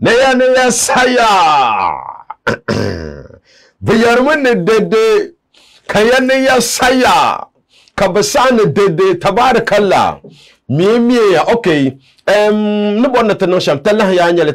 neya saya bayarmun dede kayan ya saya kabasana dede tabarakallah miye ya okay nubonna tan sham tallah ya nyale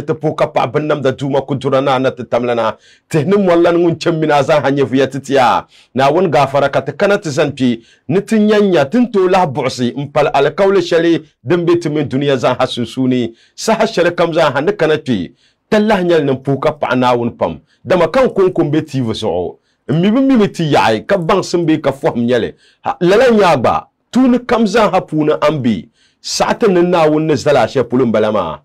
te puka pa bannam da duma kunturana na tamlana tehnim wallan ngun chemmina za hanye fiyatiya na won gafara ka te kanat zanpi nitinyanya tinto la bu'si impal al qawl shali dambe timin duniya za hasusuni sa hashar kam za han kanati tallah nyal nan puka pa na won pam dama kan kun be tiv so mi ti yaay ka bang simbe ka fo nyale lalan ya ba tun kam za hapuna ambi satan na won zala she pulum balama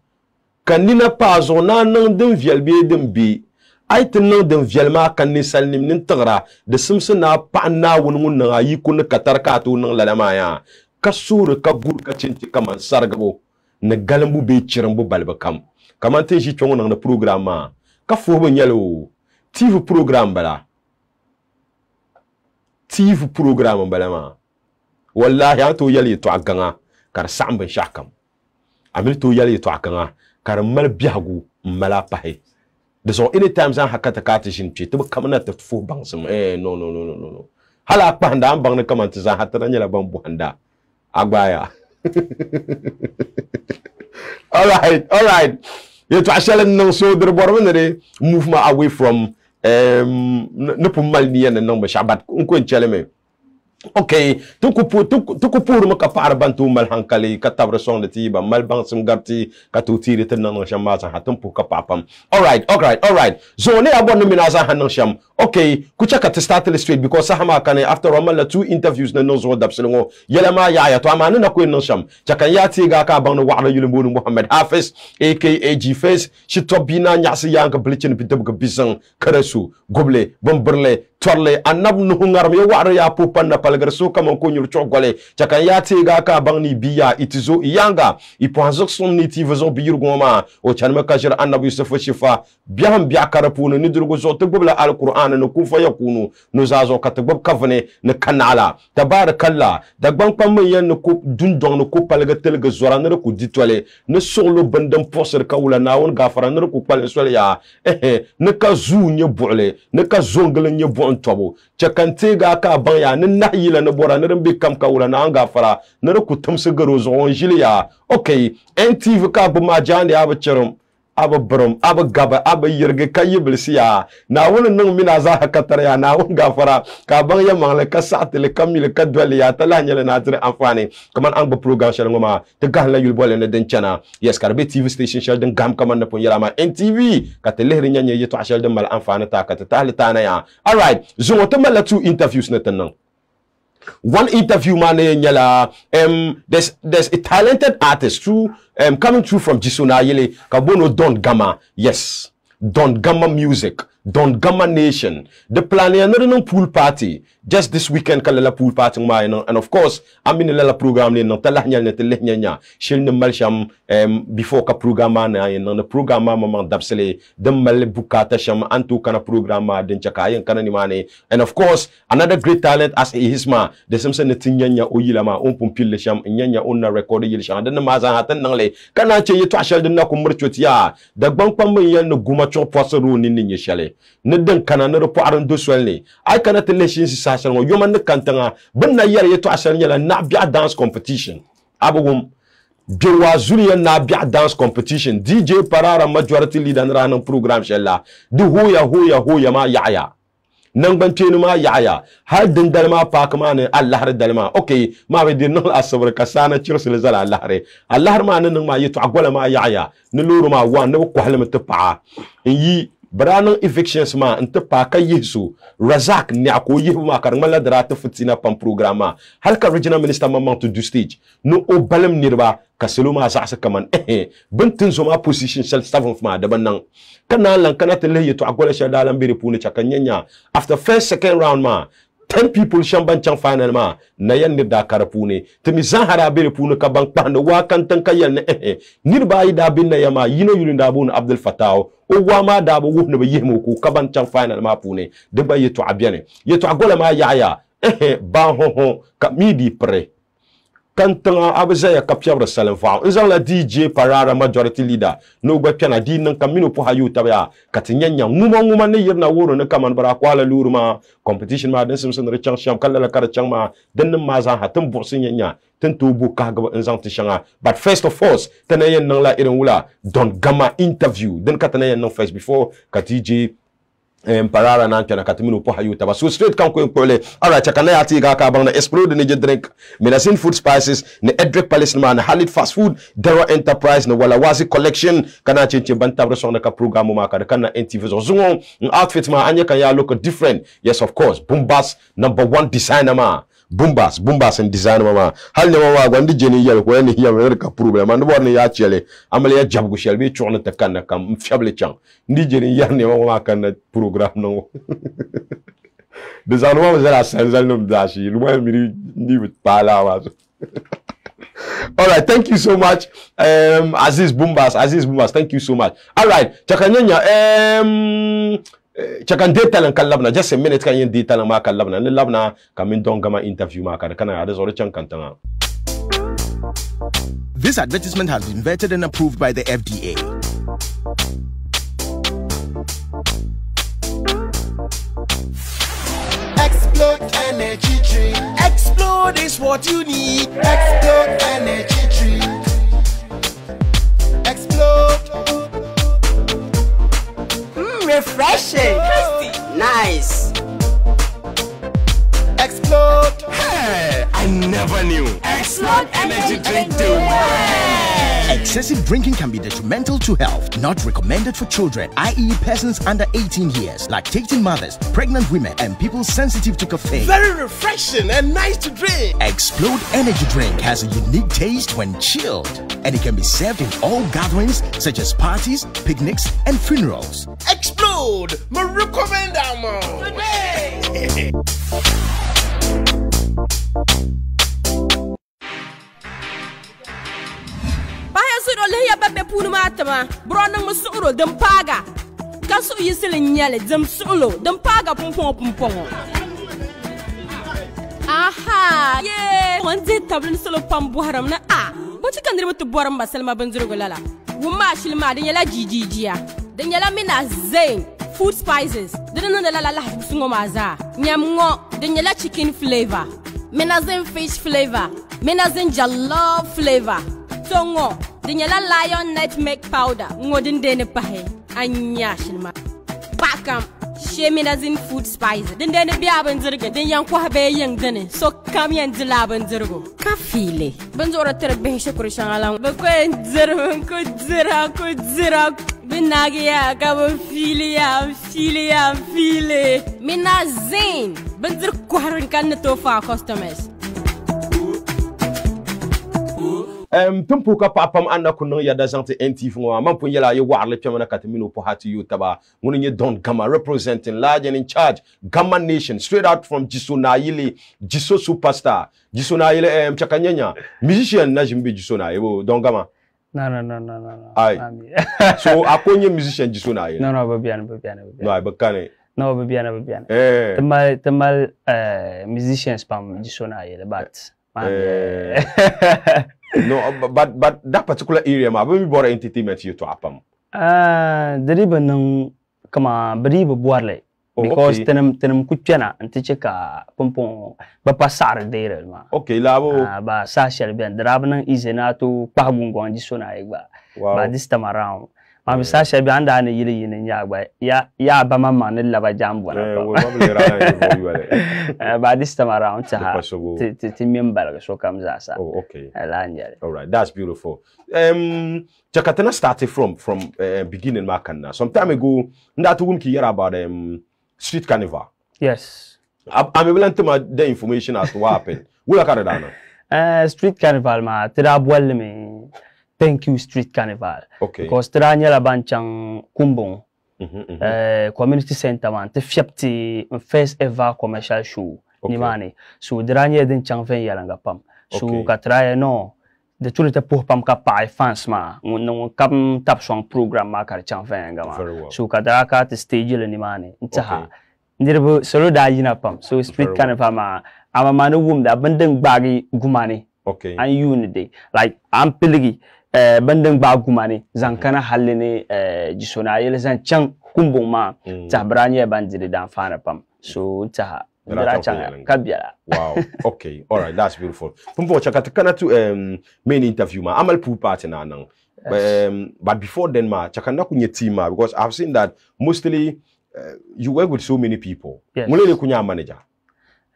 kanina pazo na nan din vielbe din bi ai tin nan din vielma kan ni salnim nin tagra de simsina pa na won na yi kun katar ka to nan lalama ya kasur ka gur ka cinti kaman sargabo na galambu be cirambu balba kam kaman tin shi tongo na programme ka fo bo nyalo TV programme bala TV programme balama wallahi anto yali to aganga kar sambin shakam amil to yali to akanga kar mal biagu mala pahe de so anytime zan hakata kata shin to kamna ta fu bangsum no hala pa handa am bang na kamanta zan hatara nyala ban bu handa agbaya all right you to ashalen no so der bormenere movement away from ne pour mal ni en no shabat ko cheleme okay tuku pur maka par bantu mal hankali ka tabre son de tiba mal bang sim garti ka tu tiri tan nan sham sa hatum pu ka papam all right zone abon mi na za hanan sham okay ku chaka to start the straight because sahama kan after all 2 interviews na no zo dabselngo yelama ya to amana na ko nan sham chaka ya ti ga ka bang no wa yulimbo Muhammad Hafiz aka G Face shi tobina nyasi yanka blichin bi dab ga bisan karasu goble bomberle torle anab no ngaram yo wa ya pu pan na palgar so kama ko nyur chogole chaka ya ti ga ka bang ni biya itizo yanga ipoanzo son ni ti vezo biyur goma o chanma ka jira annabi Yusuf shifa biam biya karapuno ni durgo zo to gobla alquran no kufa yakunu no zazo ka tgbab kavne ne kanala tabarakallah dagban pam yen no ko dundon no ko palga telga zora ne ko ditwale ne solo bandam poser ka wala nawon gafara ne ko pal sole ya ne ka zu nye bole ne ka zongle nye bon tobo chakante ga ka ban ya ne nahila ne bora ne be kam ka wala na gafara ne ko tumse garo zo on jiliya okay NTV ka bu ma jande aba cherum aba brum aba gaba aba yirge kayibilsiya na wani nan mina za ka katar ya na wani gafara ka ban ya mangla ka sa'atile kamile ka dwale ya tala nyale na tire amfani kaman an ba program shal ngoma te gahla yul bole ne den chana yes karbe TV station shal den gam kaman na pon yala ma NTV ka te lehri nyanye yeto ashal den mal amfani ta ka ta na ya all right zo to mala 2 interviews na tan nan one interview man nyala there's a talented artist through coming through from Jisuna Yele Kabono Don Gamma, yes, Don Gamma Music, Don Gamma Nation. The plan another pool party just this weekend kalala pool party and of course I'm in the program no talahnya ne telehnya shil ne malsham before ka program na no program mama dabsele dem mal bukata sham antu kana program den chaka yen kana ni mane and of course another great talent as a hisma de semse ne tinyanya oyilama on pompile sham nyanya on na record yil sham den ma za hatan nangle kana che yeto ashal den na ko murchotiya da gban pam yen no guma cho posoro ni ni shale ne den kana ne po aran do swelni ay kana teleshin si sashan wo yoman ne kantanga banna yar yeto ashal nyala na bia dance competition abugum Dewa Zulia na bia dance competition DJ Parara majority leader na program shella di hoya ma yaya nan ban tenu ma yaya har din dalma pa kuma ne Allah har dalma okay ma be din nan asabar kasana cirsul zala Allah re Allah ma nan ma yitu agwala ma yaya ni luru ma wa ne ko halma ta yi branan evictions ma nta pa ka yesu razak ni akoyi ma karmala drata futina pam programa halka regional minister mamman to do stage no obalem nirba kaseluma sa kaman bintin zoma position sel 7th ma daban nan kana lan kana tele yeto agola sha dalan biri puni chakanyanya after first second round ma 10 people shamban chang final ma na yan ni da karapune temi zahara bere punu ka bank pande wa kan tan kayel ne nirba ida bin na yama yino yulinda bun Abdul Fattah o wa ma da bo wufne ba yemo ko ka ban chang final ma pune de ba yeto abiane yeto agola ma yaya ba ho ka midi pre kantanga abazaya kapyabra salam fa nzang la DJ Parara majority leader no gba piana di nan kamino po hayu tabya katinyanya nguma ne yirna woro ne kaman bara kwala luruma competition ma den simsin rechang sham kala la kara changma den ma za hatin bursin nyanya tin tubu ka ga nzang tishanga but first of all tanayen nan la irin wula don gama interview den katanayen nan first before ka DJ Parara nan kana katimino po hayu taba so straight kan ko pole alright chakana yati ga ka bang na explode ni drink Menasin Food Spices ni Edric Palace man Halit Fast Food Dero Enterprise na Walawazi Collection kana chinchi bantabre so na ka program ma ka kana NTV so zungo outfit ma anya kan ya look different yes of course Bombas #1 designer ma Bombas and designer mama hal ne mama gwandi jeni yel ko ni hiya ka problem and borne ya chele amale ya jabgu shel bi chona te kan kam fiable chang ndi jeni yar ne mama kan program no designer mama zara sanzal no dashi lu mi ni pala wa all right thank you so much Aziz Bombas thank you so much all right chakanyanya chakan detail kan labna just a minute kan yin detail ma kan labna ni labna kamin don gama interview ma kan kana ada zore chan kantanga. This advertisement has been vetted and approved by the FDA. Explode energy drink. Explode is what you need. Explode energy drink. Explode. Refreshing. Nice. Explode. Hey, I never knew. Explode energy drink. Excessive drinking can be detrimental to health. Not recommended for children, i.e. persons under 18 years, lactating mothers, pregnant women, and people sensitive to caffeine. Very refreshing and nice to drink. Explode energy drink has a unique taste when chilled, and it can be served in all gatherings such as parties, picnics, and funerals. Explode. Me recommend that today. Leya babe punu matama brona musuro dem paga kasu yisile nyale dem sulo dem paga pumpong aha ye wonde tablin solo pambu haram na boti kandire mutu boram baselma banzurgo lala wuma shilma de yala jijijiya de yala mina zain Food Spices de no la sungo maza nyamngo de yala chicken flavor menazen fish flavor menazen jollof flavor tongo Dinyala lion nutmeg powder ngodin dene pahe anya shilma bakam sheminazin Food Spices din dene biya banzirga din yanko habe yang dene so kam yan dila banzirgo kafile banzora tere be shukuru shangala ba ko zirman ko zira binagiya ka ba file minazin banzir ko harin kan to fa customers Tumpu ka papam anda kuno ya da zante NTV ngwa mampu yela ye warle pemana katimino po hatu yu taba ngunu nye Don Gama representing large and in charge Gama Nation straight out from Jisona Yili Jiso superstar Jisona Yili mchakanyanya musician na jimbe Jisona Yili Don Gama No. Aye. So akonye musician Jisona Yili No babiana. No ay bakane No babiana. Temal musicians pam Jisona Yili but no, but that particular area, ma, when we bought entertainment, you to apam. Deriba nung kama beriba buarle because tenem kuchana anticheka pompong bapasar dere ma. Okay, labo. Ba social ben deraba nang izena to pahbungo Jisona igba. But this time around. Ma bisa bi anda ne yiri yin nya gba ya ba mama ne laba jambo na ba this time around to member so comes asa. Oh okay. All right, that's beautiful. Jakatana started from beginning makana. Some time ago ndatu gum ki hear about street carnival. Yes. I'm able to the information as to what happened. Wula Canada. Street carnival ma tira bolle me. Thank you Street Carnival. Okay. Because tranya la banchang kumbong. Community center man. Te fiapti first ever commercial show. Ni mani. So tranya den chang fen yalanga pam. So katraya no. De tulite pour pam ka pa fans ma. No kam tap song program ma kar chang fen nga ma. So kadraka te stage le ni mani. Ntaha. Ndirbo solo da yina pam. So Street Carnival ma ama manu wum da bandeng bagi gumani. Okay. And unity. Like I'm piligi bandeng bagumani zankana halene jisona yele zan chang kumbong ma ta branye bandiri dan fana pam. So ta kabiala. Wow. Okay. All right. That's beautiful. Pumpo chakata kana to main interview ma amal pool party na nang. But before then ma chakanda kunye team ma because I've seen that mostly you work with so many people. Yes. Mulele kunya manager.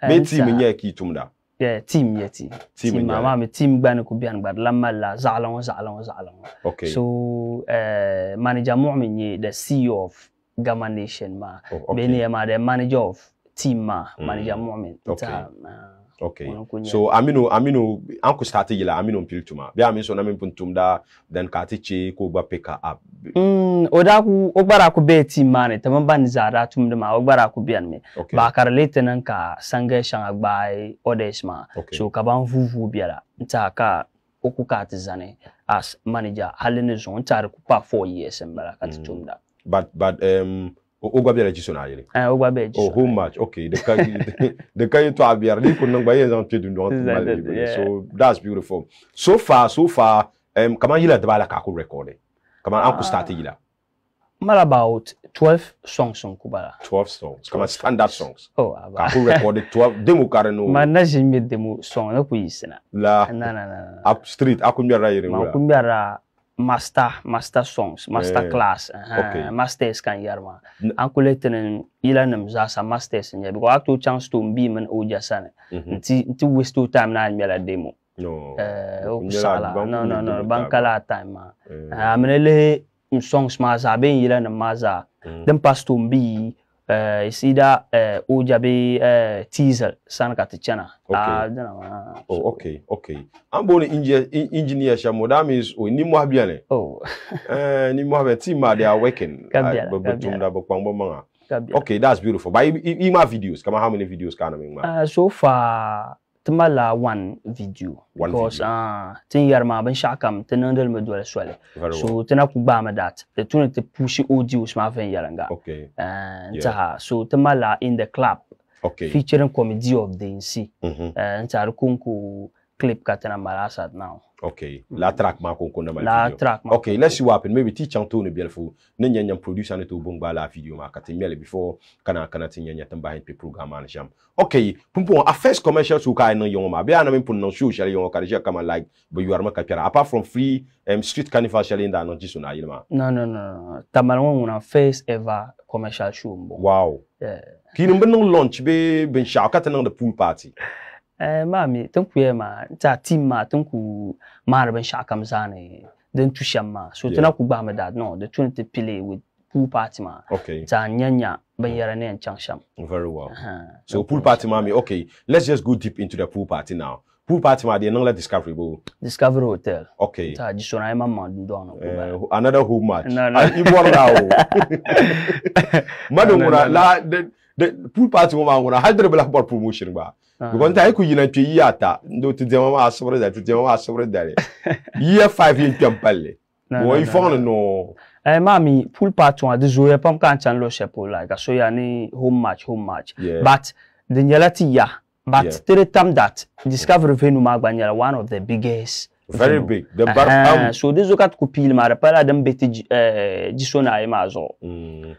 Me team nye ki tumda. Yeah, team yeti. Team mama me team bana ku bian bad lamala zalon. Okay. So manager Mu'min the CEO of Gamma Nation ma. Beni ma the manager of team ma manager Mu'min. Okay. So amino anko start yila amino piltuma. Be amin so na tumda then katiche ko ba peka up. Oda ku ogbara ku be team mane tamam ban zara tumda ma ogbara ku bian me. Ba karlete nan ka sange shanga bai odes ma. So ka ban vuvu biala. Nta ka okuka tizane as manager halene zon tar ku pa 4 years mbala kat tumda. But Ogba biara jisona yele. Ogba be jisona. Oh, how much? Okay. The kai to abiara ni kunang ba yen zan tedu no. So that's beautiful. So far, kama yila debala ka ku record. Kama anku start yila. Mal about 12 songs on kubala. 12 songs. Kama standard songs. Oh, ka ku record 12 demo kareno. Mana jimi demo song na ku yisina. La. Na. Up street akumbia yire ngula. Akumbia master songs, master class, masters kan yarma. Ankuleten ila namzasa masters nya because acto chance to be man oja sana. Nti waste to time na nyala demo. No. No, bankala time ma. Amenele songs ma za ben ila na maza. Dem pass to be isida oja be teaser sana katichana. Oh, okay. I'm born engineer Shamo. That means ni mo habiane. Oh. Ni mo have team they are working. Okay, that's beautiful. But in my videos, come how many videos can I make? So far tamala one video. Because tin yarma ben shakam tenandel medwala swale. So tena kubama that. The tune to push audios ma ven yaranga. Okay. So tamala in the club. Okay. Featuring comedy of the NC. And kunku clip katana malasat now. Okay. La track ma kunku na la track ma. Okay, let's see what happen. Maybe teach Antonio beautiful. Nenya nyam producer ne to bongba la video ma katemele before kana tinya tamba hin pe program an jam. Okay, pumpo a first commercial so kai no yon ma. Be ana me pun no show shall yon ka kama like but you are ma kapira. Apart from free street carnival shall in da no jiso na yilma. No. Tamalon una first ever commercial show mbo. Wow. Yeah. Kini mben launch be ben shaka tan the pool party. Mami tunku ma ta team ma tunku mar ben shaka mzane den tushama so tana ku ba ma dad no the 20 play with pool party ma. Okay. Ta nyanya ben yara ne chansham. Very well. So pool party mami, okay. Let's just go deep into the pool party now. Pool party ma dey no Discovery bo. Discovery Hotel. Okay. Ta jisona ma mandon another home match. No. Madam la the pool party mo ma ngona hadre black ball promotion ba. Because I could yina twi yata ndo to dem ma asobre da year 5 in Piampale. Boy phone no. Mami pool party one the zoe pam kan chan lo shepo like so ya ni home match. Yeah. But the nyalati ya but the time that Discovery venue magbanyala one of the biggest. Very big. The so this look at kupil mara pala dem beti jisona mazo.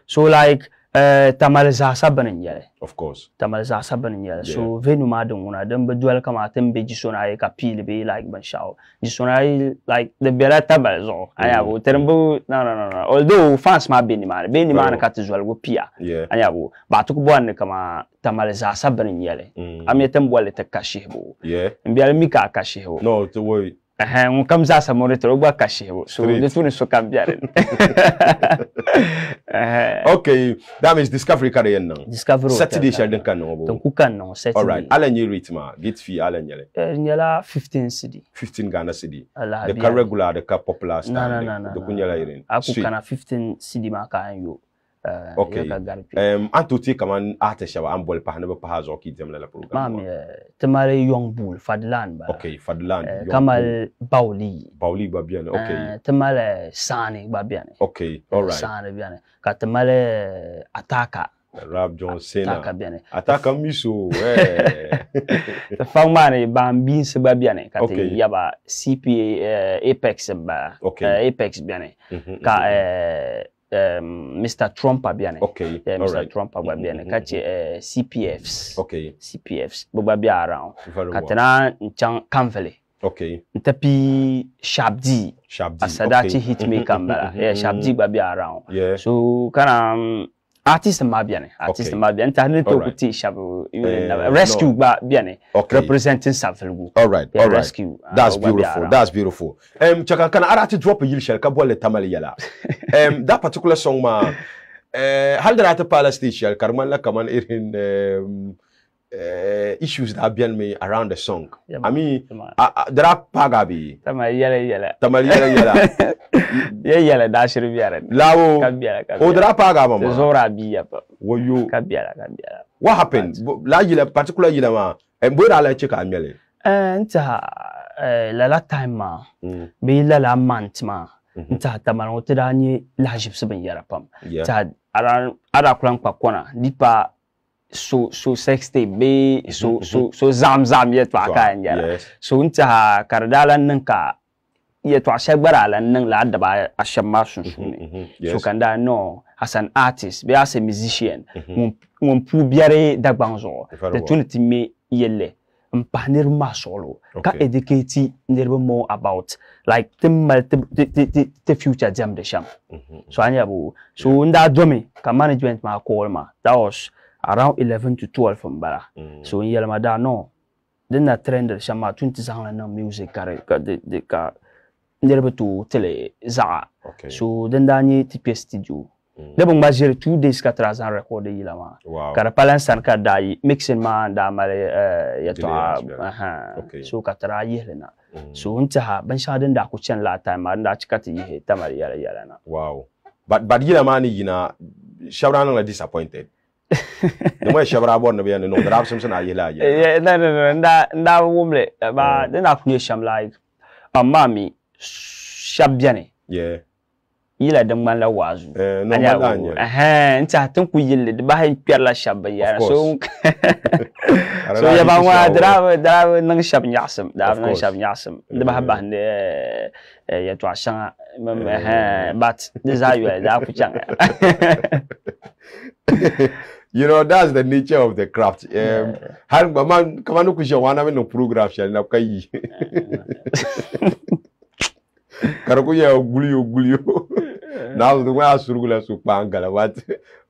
So like tamaliza sabanin yale. Of course. Tamaliza sabanin yale. So venue madam una dem bedual kama tembe jisona kapil be like ban shaw. Jisona like the bela tabalizo. Ayabo terembo no. Although fans ma beni mana katizwal go pia. Ayabo ba tukubwane kama tamaliza sabanin yale. Amietembo wale tekashihbo. Yeah. Mbiale mika akashihbo. No, to worry. Comme ça monitor ogba kashihbo. So the tune so cambiare. Okay, that means Discovery career now. Discovery Saturday shall den kan no bo. Donc kan no Saturday. All right. Alenye rate ma, gate fee alenye. Nyala 15 cedi. 15 Ghana cedi. The car regular, the car popular style. The kunyala irin. Aku kana 15 cedi ma ka yo. Okay. Antoti kaman artist shawa ambol pa hanaba pa hazo ki dem la program. Mami temale young bull Fadlan ba. Okay, Fadlan. Kamal Bauli ba bien. Okay. Temale Sani ba bien. Okay, all right. Sani bien. Ka temale Ataka Rap John Cena. Ataka biane. Ataka miso. Eh. The fangmane bambin se ba biane kate Okay. yaba CPA Apex ba. Okay. Apex biane. Ka Mr. Trump biane. Okay. Yeah, All Mr. right. Trump ba biane kache CPFs. Okay. CPFs bo bia around. Very well. Katena nchang Kanvele. Okay. Ntapi Shabdi. Shabdi. Asadachi Okay. hitmaker mbala. Yeah, Shabdi ba bia around. Yeah. So kana artist ma biane. Artist Okay. ma biane. Tani to All right. kuti shabu No. rescue ba biane. Okay. Representing Safelgu. All right. Yeah, All right. rescue. That's Ba bia beautiful. around. That's beautiful. Chaka kana arati drop a yil shell kabole tamali yala. That particular song ma hal da ta pala station karman la kaman irin issues that bien me around the song. Yeah, I mean, man. there are pagabi. Tama yala. Tamali yala. Yala da shiru biara. Lawo. Kabiara. Oh, there are pagaba ma. Zora biya pa. Woyo. Kabiara. What happened? La yila particular yila ma. Boy ala cheka amele. Nta la time ma. Be la month ma. Nta tamana otira ni la jipse ben yara pam. Yeah. Ta ara kulan kwa kona. Dipa so sexte be so zam yet pa ka yara. Yes. So nta kardala nanka yet wa shagbara la nan la daba ashama sunsun. Yes. So kanda no as an artist, be as a musician, mon pu biare dagbanzo. Very The well. tunity me yelle. Mpanir ma solo. Ka Okay. educate never more about like the future jam de sham. So anya bu. So nda domi ka management ma call ma. That was around 11 to 12 from bara. So in yelma da no. Then na trend de sham 20 zang na music ka de ka never to tele za. Okay. So then da ni TP studio. De bon majere 2 days ka trazan record yila ma. Wow. Kara palan ka dai mixing ma da male ya to Delay as well. Okay. so ka tara yele na. So unta ha ban sha den da ku chen la time ma da cika ti yi ta mari yala na. Wow. But yila mani yina shabra na disappointed. The way shabra born be no drab something na yila yila. No nda wumle ba den da ku sham like mami shabiane. Yeah. Yila dan man la wazu. No man nta tun ku yille da ba hay pierla shabba yara so so ya ya ba wa dra nang shab nyasam da nang shab nyasam da ba ba ne ya to ashan but desire da ku changa. You know, that's the nature of the craft. Har man kamanu ku shawana me no program shall na kai. Karaku ya gulio. Now the way I surgula so pangala what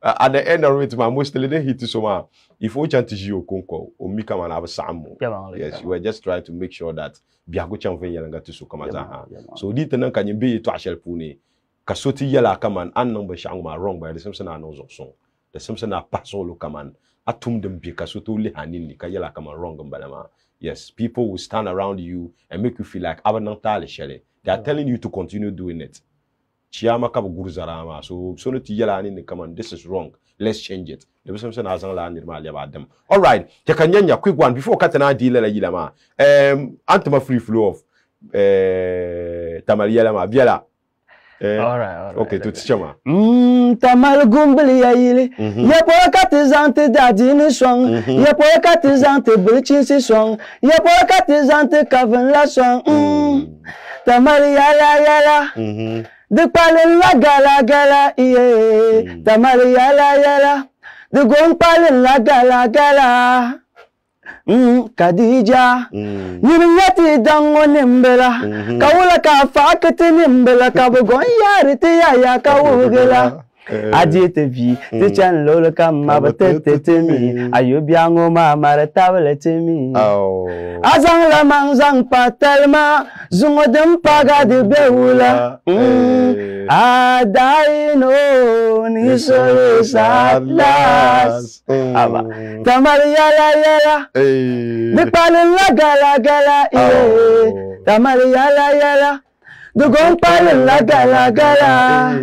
at the end of it my mostly the hit so ma if we chant you konko o mika man have samu. Yes, you were just trying to make sure that biago chamfe yanga to so kama za. So dit nan kan yimbe to ashel puni kasoti yala kaman an number shangma wrong by the Simpson and no song. The Simpson are pasolo kaman atum dem bi kasoto li hanini ka yala kaman wrong balama. Yes, people will stand around you and make you feel like abanantale shele. They are telling you to continue doing it. Chiama kab guruzarama. So no tiyala ni come on, this is wrong. Let's change it. The person has an about them. All right. Tekanyanya, quick one before Katana deal la yilama. Antema free flow of Tamaliyama Biela. All right. Okay, to Tichama. Tamal gumbali ya ile. Ya poa katizante dadini song. Ya poa katizante bilchinsi song. Ya poa katizante kaven la song. Tamal yala. De palin la gala yeah. Tamal yala. De gon palin la gala. Kadija Yati dango nimbela Kawula ka fakati nimbela Kabugon yari te ya kawugela Adite vi Te chan lolo ka mabatete temi Ayubiango ma maratawele temi Azang la manzang patelma Zungo paga de beula Adaino ni solo sadlas Aba Tamari yala De palin la gala Tamari yala De gon palin la gala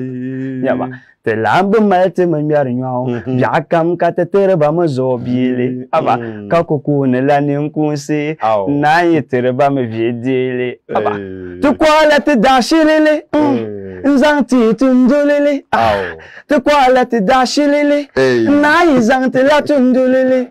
Yaba Te lambu malte manyar nyaw Yakam ka te tereba mazobile Aba Kakuku ne la ninkunse Na ye tereba me viedile Aba Tu kwala te dashilele Zanti tundulili. Te quality dashilili. Na zanti la tundulili.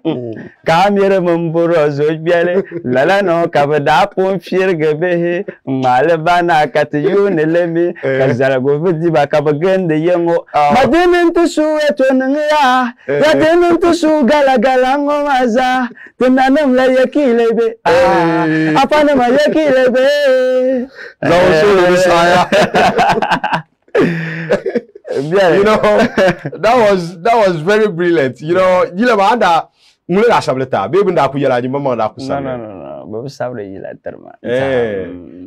Kamere mumburo zojbiele. Lala no kabada pomfier gebe. Malebana katiyunelemi. Kazala govidi bakabagende yengo. Madinin to su etonanga. Yadinin to su galagalango maza. Tenanam la yakilebe. Apanema yakilebe. You know, that was very brilliant. You know, you know, anda mule la sableta. Baby nda ku yela mama nda ku sableta. No. Baby sableta yela terma.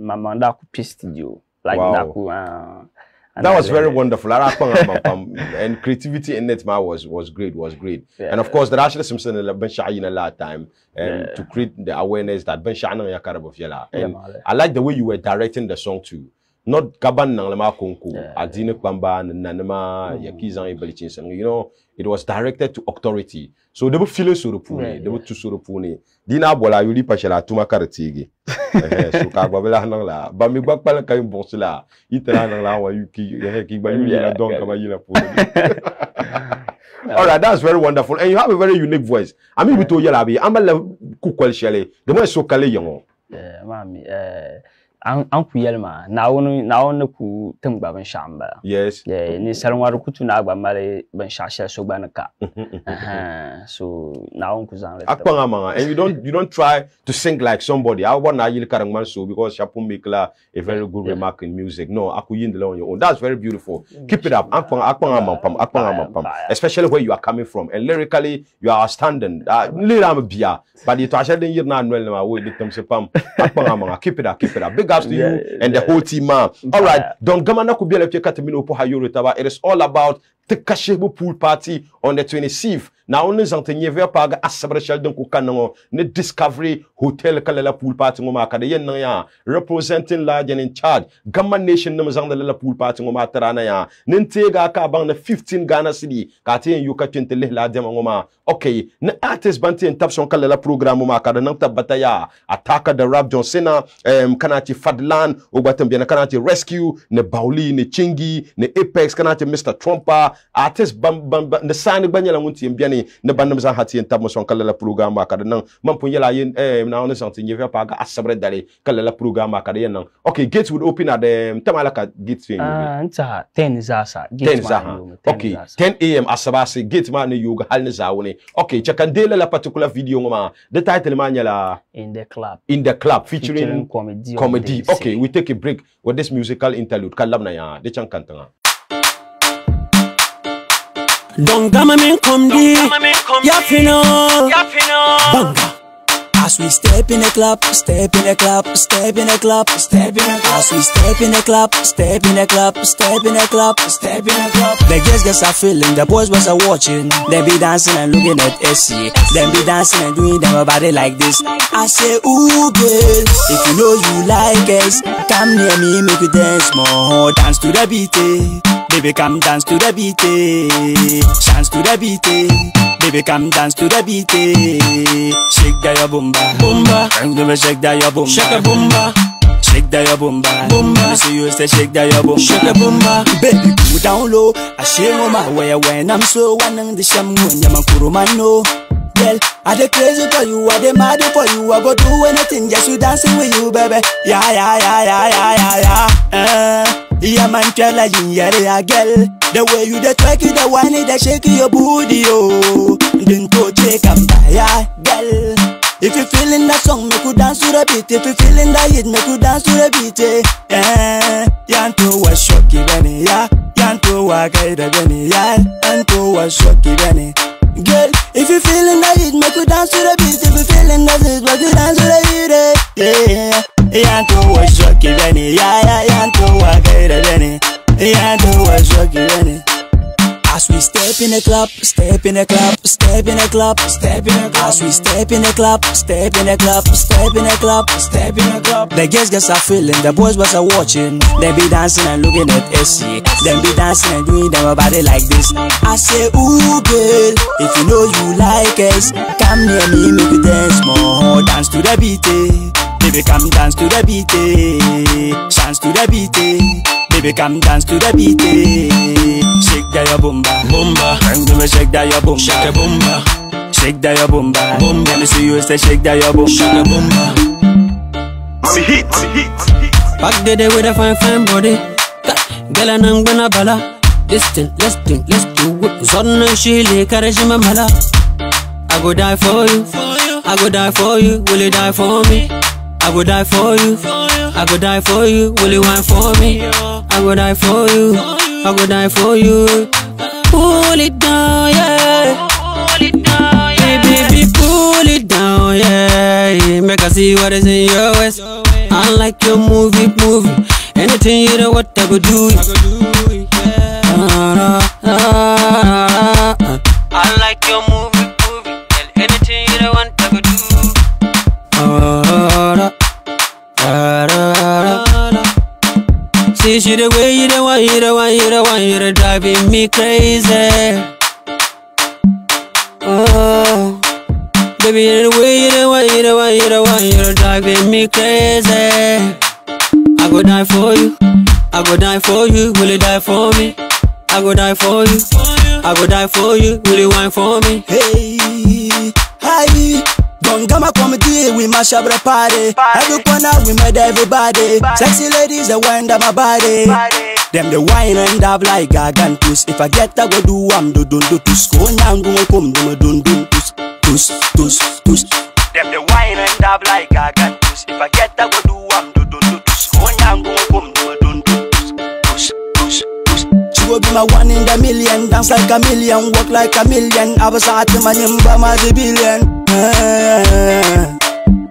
Mama nda ku studio. Like nda ku. That was very wonderful. And creativity in it was great. Yeah. And of course, there actually Simpson Ben Shai a lot of time to create the awareness that Ben Shai ya karabo fiela. And I like the way you were directing the song too. Not Gaban Nanglama Konko, Adine Kwamba, Nanama, Yakizan Belichin. You know, it was directed to authority. So they were feeling surupuni, they were too surupuni. Dina bola yuli pachela tuma karatigi. So Kababela Nangla, Bami Bakpala Kaim Bonsela, Itana wa Yuki, Bayula Don Kamayila. All right, that's very wonderful. And you have a very unique voice. I mean, we told Yalabi, I'm a kukwel shele, the one so kale young. Yeah, mommy, Uncle Yelma, now ku Tumba Ben Shamba. Yes. Yeah, ni Salonwaru Kutunaga Mare Ben Shasha Sobanaka. So now Uncle Zan. And you don't try to sing like somebody. I want to Karangman so because Shapum Mikla a very good remark in music. No, Akuyin on your own. That's very beautiful. Keep it up. Especially where you are coming from. And lyrically, you are outstanding. But it's actually not keep it up. Big ups to you and the whole team, man. All right, don't gamana kubia lepche katamino po hayo retaba. It is all about the Kashebo pool party on the 26th. Now only something you paga asabre sheldon kukanongo ne Discovery Hotel kalela pool party ngoma kada yen na ya representing large and in charge Gamma Nation na mazang lela pool party ngoma tarana ya nintega ka bang na 15 Ghana cedi ka te yuka 20 lela dem ngoma. Okay, na artist banti en tap son kalela program ngoma kada nang tabata Ataka the Rap John Cena kanati Fadlan ogbatem na kanati Rescue ne Bauli ne Chingy ne Apex kanati Mr. Trumpa artist ne sani banyala ngunti mbiani ne bandam za hati en tab son kalela program kada nang mampun yela yen na on santi nyeve paga asabre dale kalela program kada yen nang. Okay, gates would open at the tamalaka gates thing nta 10 zasa 10 zaha. Okay, 10 AM asabasi gate man yoga halne zawone. Okay, chakandele la particular video ngoma. The title manyala In the Club featuring comedy. Okay, we take a break with this musical interlude. Kalamna ya de chankantanga. Don't come and come Yapino Banga. As we step in the club, step in the club, step in the club, step in the club. As we step in the club, step in the club, step in the club, step in the club. The girls are feeling, the boys was watching. They be dancing and looking at SC. Them be dancing and doing them body like this. I say, ooh girl, if you know you like us, come near me, make you dance more. Dance to the beat, baby, come dance to the beat, dance to the beat. Baby, come dance to the beat. Shake that your boomba, boomba. Come to me, shake that your boomba, shake a boomba. Shake that your boomba, boomba. So you say shake that your boomba, shake a boomba. Baby, go down low. I share on my way when I'm so one on the sham when you're kurumano. Girl, I the crazy for you, I the mad for you. I go do anything just to dancing with you, baby. Yeah. Yeah, man, tell like yeah, girl. The way you the twerk, you the whine, the shake your booty, oh. Then go take a yeah, girl. If you feeling that song, make you dance to the beat. If you feeling that hit, make you dance to the beat, yeah. Yanto was shocky, Benny, yeah. Yanto was guide, Benny, yeah. Yanto was shocky, Benny. Girl, if you feeling that hit, make you dance to the beat. If you feeling that hit, make you dance to the beat, yeah. Yanto was shocky, Benny, yeah. Yanto was guide, Benny. Yanto was shocky, Benny. As we step in the club, step in the club, step in the club, step in the club. As we step in the club, step in the club, step in the club, step in the club. The girls are feeling, the boys was watching. They be dancing and looking at SC. Them be dancing and doing them body like this. I say, ooh girl, if you know you like us, come near me, make you dance more. Dance to the beat, baby, come dance to the beat, dance to the beat. Baby, come dance to the beat. Shake that your bumba, bumba. And do me shake that your bumba, shake a bumba. Shake that your bumba, bumba. Let me see you say shake that your bumba, shake a bumba. I'm hit. Back there with a fine body. Girl and I'm gonna bala. Let's do it. Suddenly she like a regime mala. I go die for you. I go die for you. Will you die for me? I go die for you. I go die for you. Will you want for me? I go die for you. I go die for you. Pull it down, yeah. Hey baby, pull it down, yeah. Make I see what is in your waist. I like your movie. Anything you know what I go do. I like your movie. Anything you don't want, I could do. See, she the way you don't want, you're driving me crazy. Oh, baby, the way you don't want, you're driving me crazy. I go die for you. I go die for you. Will you die for me? I go die for you. I go die for you. Will you wine for me? Hey, hi. Don't come come deal we mash up the party. Every corner we made everybody. Sexy ladies they wind up my body. Them the wine end up like gargantus. If I get to go do do tus. Go nyang go come do tus. Them the wine end up like gargantus. If I get to go do tus. Go nyang go come do tus. She will be my one in the million. Dance like a million, walk like a million. I was at my number, my billion.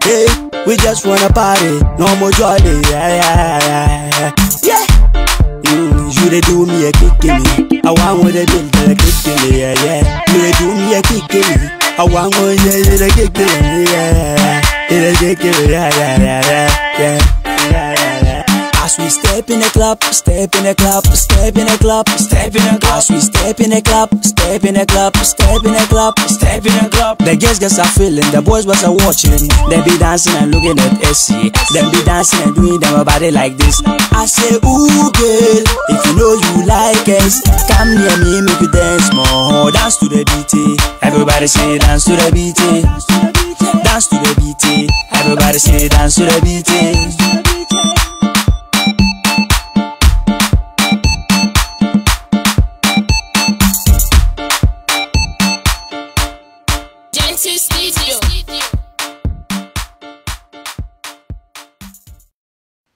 Hey, we just wanna party, no more jolly. Yeah. You they do me a kick in me. I want with a build a kick in me. Yeah. You they do me a kick in me. I want with a kick in me. Yeah. Kick in me. Yeah. As we step in the club, as we step in the club, the girls are feeling, the boys was watching. They be dancing and looking at SC. Them be dancing and doing them body like this. I say, ooh girl, if you know you like us, come near me, make you dance more. Dance to the beat, everybody say dance to the beat. Dance to the beat, everybody say dance to the beat.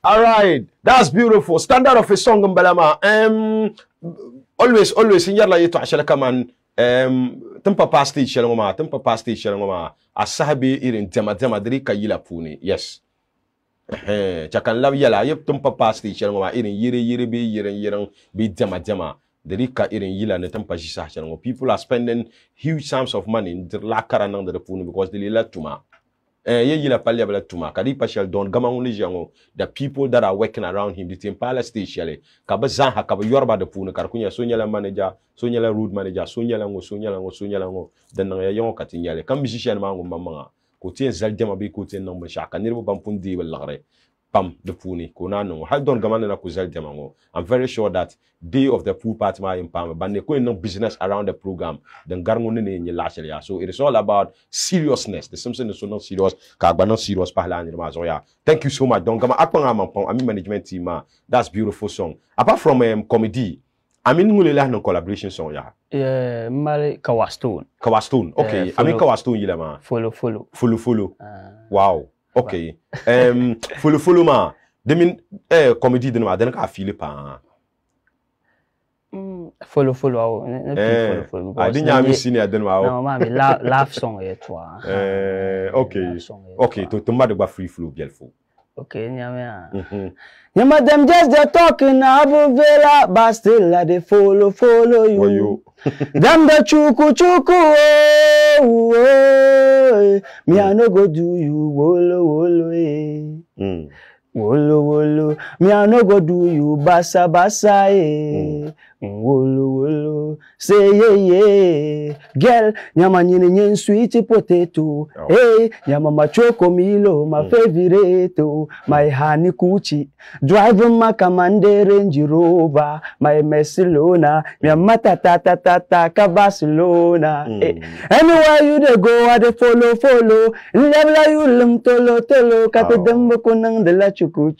All right, that's beautiful. Standard of a song, Mbalama. Always in your life to actually come and tempa pasti shalongoma. Asabi irin tema drika yila puni. Yes. Chakan love yala yep tempa pasti shalongoma irin yiri be tema. Drika irin yila ne tempa jisa shalongo. People are spending huge sums of money in the lakara nang the puni because they lila tuma. The people that are working around him, the Timpala station, Kabazan Hakaba Yorba the Puna, Karkunya, Sunyala manager, Sunyala road manager, Sunyalango, then Nayon Katinyale, come musician Mango Mama, Kutin Zeldema be Kutin number Shaka, Niru Bampundi will lare. Pam the Puni, Konano, Haldon Gamana Kuzel Demango. I'm very sure that day of the pool party in Pam, but they no business around the program, then Garmonini in your last year. So it is all about seriousness. The Simpson is so not serious, but not serious. Thank you so much. Don't come I mean management team. That's beautiful song. Apart from comedy, I mean no collaboration song. Yeah, Mali Kawastone. Okay. I mean Kawastone yilama. Follow. Wow. Okay. Follow ma. They mean comedy de ma. Then I feel it pa. Follow. I didn't have me seen it. Then no, mami laugh song et toi. Okay. To mad ba free flow beautiful. Okay, nyama. Nyama them just they talking about Vela, but still they follow you. Them the chuku. Me I no go do you wolo Wolo. Me I no go do you basa Wolo, say yeah, girl, nyama nyine sweet potato. Hey, nyama macho milo, my favorite, my honey coochie. Driving my Commander Range Rover, my Barcelona, my mata Barcelona. Anywhere you dey go, I dey follow. Never you lum tolo, kate dembo kunang de la chuku.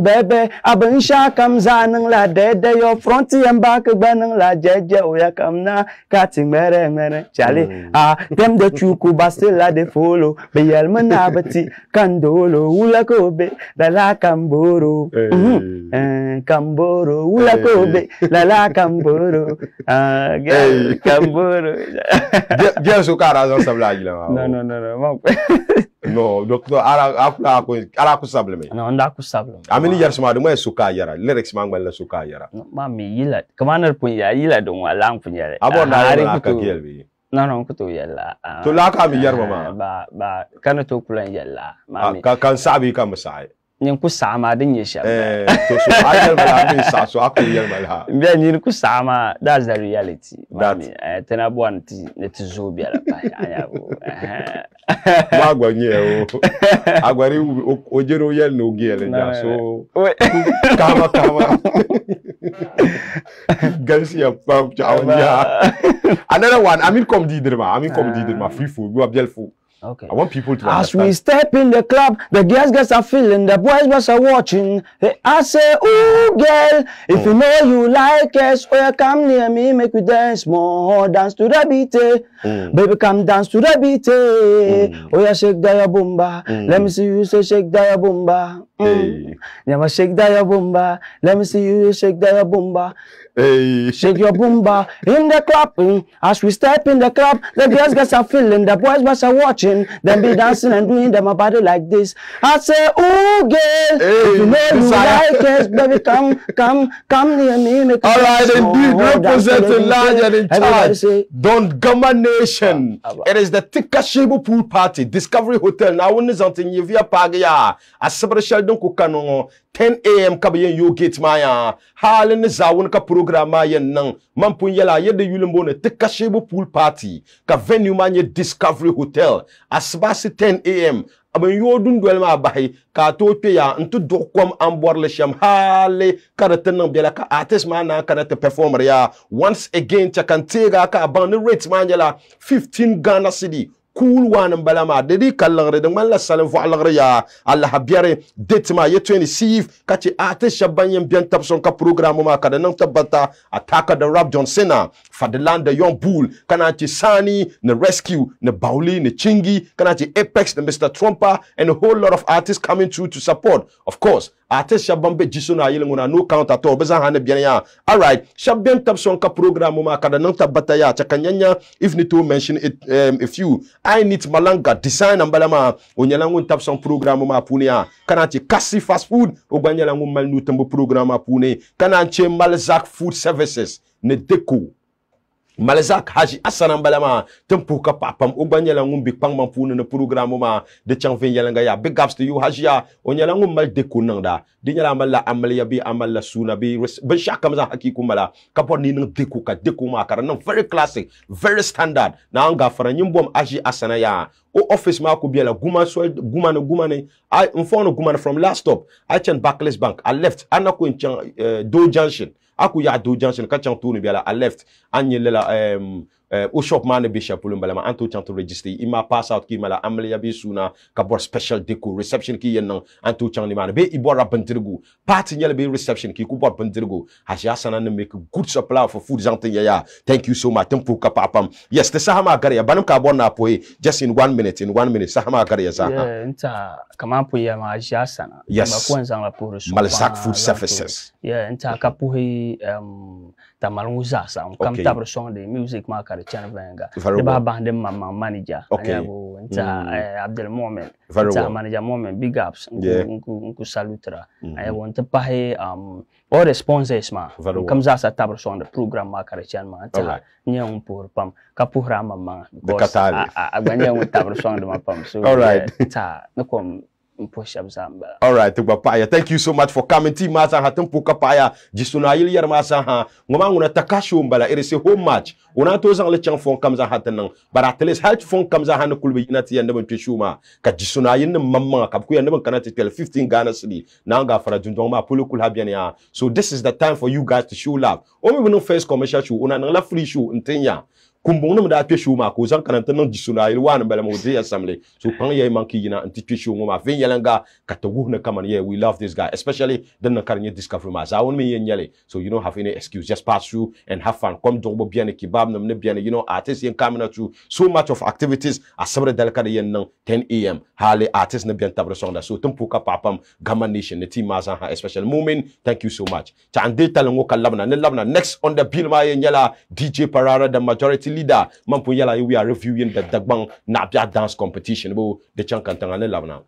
Baby, Abansha comes on la dead day your front and back banang la jeje oya come na cutting mere Charlie. Them the chuku bastilla de follow. Be yelmanabati candolo ula kobe la camboro. Camboro ula kobe la camboro. Camboro. Bien so cara dans sa blague là. Non. No, docteur ara ku sable me. Non, nda ku sable. Amini yar sama de mo suka yara. Lyrics ma ngwala suka yara. Mami yila. Commander punya yila don walang punya. Abo na yara ka gelbi. Non, ko to yalla. To la ka mi yar mama. Ba kana to kulan yalla. Mami. Kan sabi ka masai. Nyen ku sama din yesha. To so ayal mala min sa so aku yar mala. Mbia nyen ku sama, that's the reality. Mami, tena bwanti netizo bia la pa ayabo. Magwa nye o. Agwari ojero yel no giele nja so. Kama. Garcia pam chawnya. Another one, I mean come didirma free food, we are beautiful. Okay. I want people to as understand. we step in the club, the girls are feeling, the boys are watching. I say, ooh, girl, if you know you like us, oh, you come near me, make we dance more, dance to the beat. Baby, come dance to the beat. Oh, you shake that boomba. Let me see you say shake that boomba. Never shake that boomba. Let me see you shake that boomba. Hey. Shake your boomba in the club. As we step in the club, the girls are feeling, the boys are watching. Them be dancing and doing them a body like this. I say, ooh, girl, if you know you like us, baby, come near me. Make all right, indeed, representing larger in charge. Don't Gama Nation. It is the Tikashibu Pool Party, Discovery Hotel. Now, when is something you via Pagaya, a separate sheldon kukano, 10 a.m. Kabayan you get Maya, Harlan is our program Mayan Nang, Mampunyala, Yede Yulimbone, Tikashibu Pool Party, ka venue manye Discovery Hotel, Asbasi 10 a.m. Aben yodun dwelma bahi ka to peya ntu dokwam ambor le sham hale karate nan bela ka artist mana karate performer ya once again chakantega ka ban rate manjala 15 Ghana cedi cool one balama dedi kalangre de man la salam fo alangre ya Allah habiare detma ye 26 kati artist shabanyem bien tap son ka programme ma kada nan tabata attack the rap John Cena for the land the young bull kana ci Sani ne rescue ne Bauli ne Chingi kana ci Apex the Mr. Trumper and a whole lot of artists coming through to support. Of course artist shabambe jisuna yelenguna no count at all beza hane bien ya. All right, shabem tap son ka programme ma kada nan tabata ya chakanyanya if need to mention it a few. I need Malanga design and balama onyalangu tap son programme ma punia kananchi kasi fast food obanyalangu malnu tambo programme pune kananchi Malzak food services ne deco Malzak haji asanam balama tempo ka papam obanyalangu big pang pune ne programme ma de chanven yalanga ya big ups to you hajia onyalangu mal deco nangda dinyala mala amalia bi amala suna bi ben shaka maza hakiku mala kapon ni deco ka deco ma karana very classic very standard na anga faranyim bom haji asana ya o office ma ko biela gumane I inform gumane from last stop I chen Barclays Bank I left anako in Do Junction aku ya Do Junction ka chan tourne biela I left anyelela o shop man bishop balama anto chan to register ima pass out ki mala amlia bi suna ka bor special deco reception ki yen anto chan ni man be ibora bantirgu party nyele be reception ki ku bor bantirgu haja sana ne make good supply for food jantin ya thank you so much tempo ka papam yes the sahama gare banam ka bor na poe just in 1 minute sahama gare ya sa nta kama po ya ma haja sana yes ba kwanza la por Malzak food services nta ka po tamalungu sasa kam tabre song de music ma kare chana venga de ba bande mama manager ayabo nta Abdel Moment nta manager Moment big ups nku salutra ayabo nta pahe all the sponsors ma kam sasa tabre song de program ma kare chana ma nta nyang pour pam kapura mama because aganya un tabre song de ma pam so nta nakom All right, papaya. Thank you so much for coming. Team Masa hatem puka paya. Jisuna yili yar masa ha. Ngoma nguna takashu mbala. It is a home match. Una to zang lechang fong kamza hatenang. But at least halt fong kamza hana kulbe yinati ya ndeben tishuma. Ka jisuna yin mamma kapku ya ndeben kanati tel 15 Ghana cedi. Nanga fara jundongma pulu kulhabiani ya. So this is the time for you guys to show love. Omi wino first commercial show. Una nang la free show ntenya. Kumbong na mda show ma ko zan kananta nan jisuna yil wan mbala mo de assembly. So pang ye manki yina anti show ngoma ven yalanga katawu na kaman yeah we love this guy especially den na karnya discovery ma za won me yenyale so you don't have any excuse just pass through and have fun come dongbo bien kebab nam ne bien you know artists yen kamina to so much of activities asabre dalka de yen 10 am hale artists na bien tabre sonda so tum puka papam Gamma Nation the team mazan ha especially moment thank you so much ta ande talango kalabna ne labna next on the bill ma yenyala DJ Parara the majority leader man pu yala we are reviewing the dagbang napia dance competition bo the chankantanga ne labna.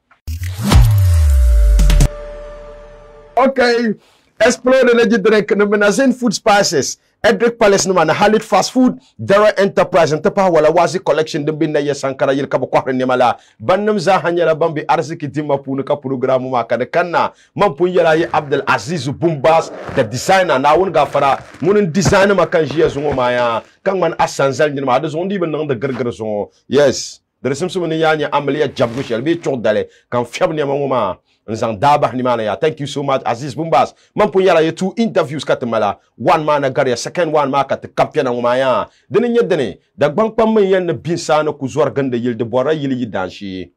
Okay, explore the legendary Menazin Food Spices. Edric Palace no man Halit Fast Food, Dara Enterprise and Tapa wala wazi collection de binna ya sankara yil kabo kwa nemala. Banam za hanyala bambi arziki timma punuka programu makade kanna. Mampu yala ye Abdel Aziz Bumbas, the designer na won gafara. Munin designer makanjia zungo maya. Kang man asanzal nyama de zondi ben nang de gerger zongo. Yes. There is some yanya Amelia Jabgu shall be chordale. Kan fiab ni mama. Nzang daba ni mana ya. Thank you so much Aziz Bumbas. Mampu yala ye 2 interviews katemala. One man agaria second one man kat kampion ngoma ya. Dene nyedene. Dagbang pam yen bin sana ku zwar gande yil de bora yili yidanshi.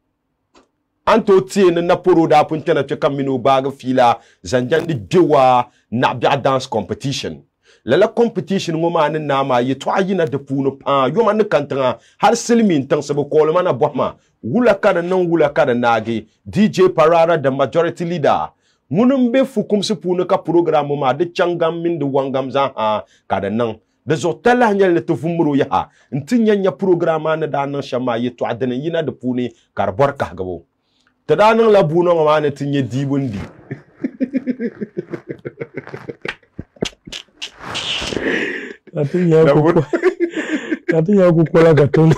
Anto tien na poro da puntena te kamino bag fila zanjan di dewa na bia dance competition. Lala competition ngoma na nama ye twa yina de puno pa yo man kantanga har silmin tang sabo ko mana bohma wula kada nan wula kada nage DJ Parara the majority leader munum be fukum se puno ka program ma de changam min de wangam za ha kada nan de zotala nyal to fumuro ya ha ntinya nya programa na da nan shama ye twa de yina de puni kar borka gabo te da nan la buno ma na tinye dibundi Katinya kukola gatonda.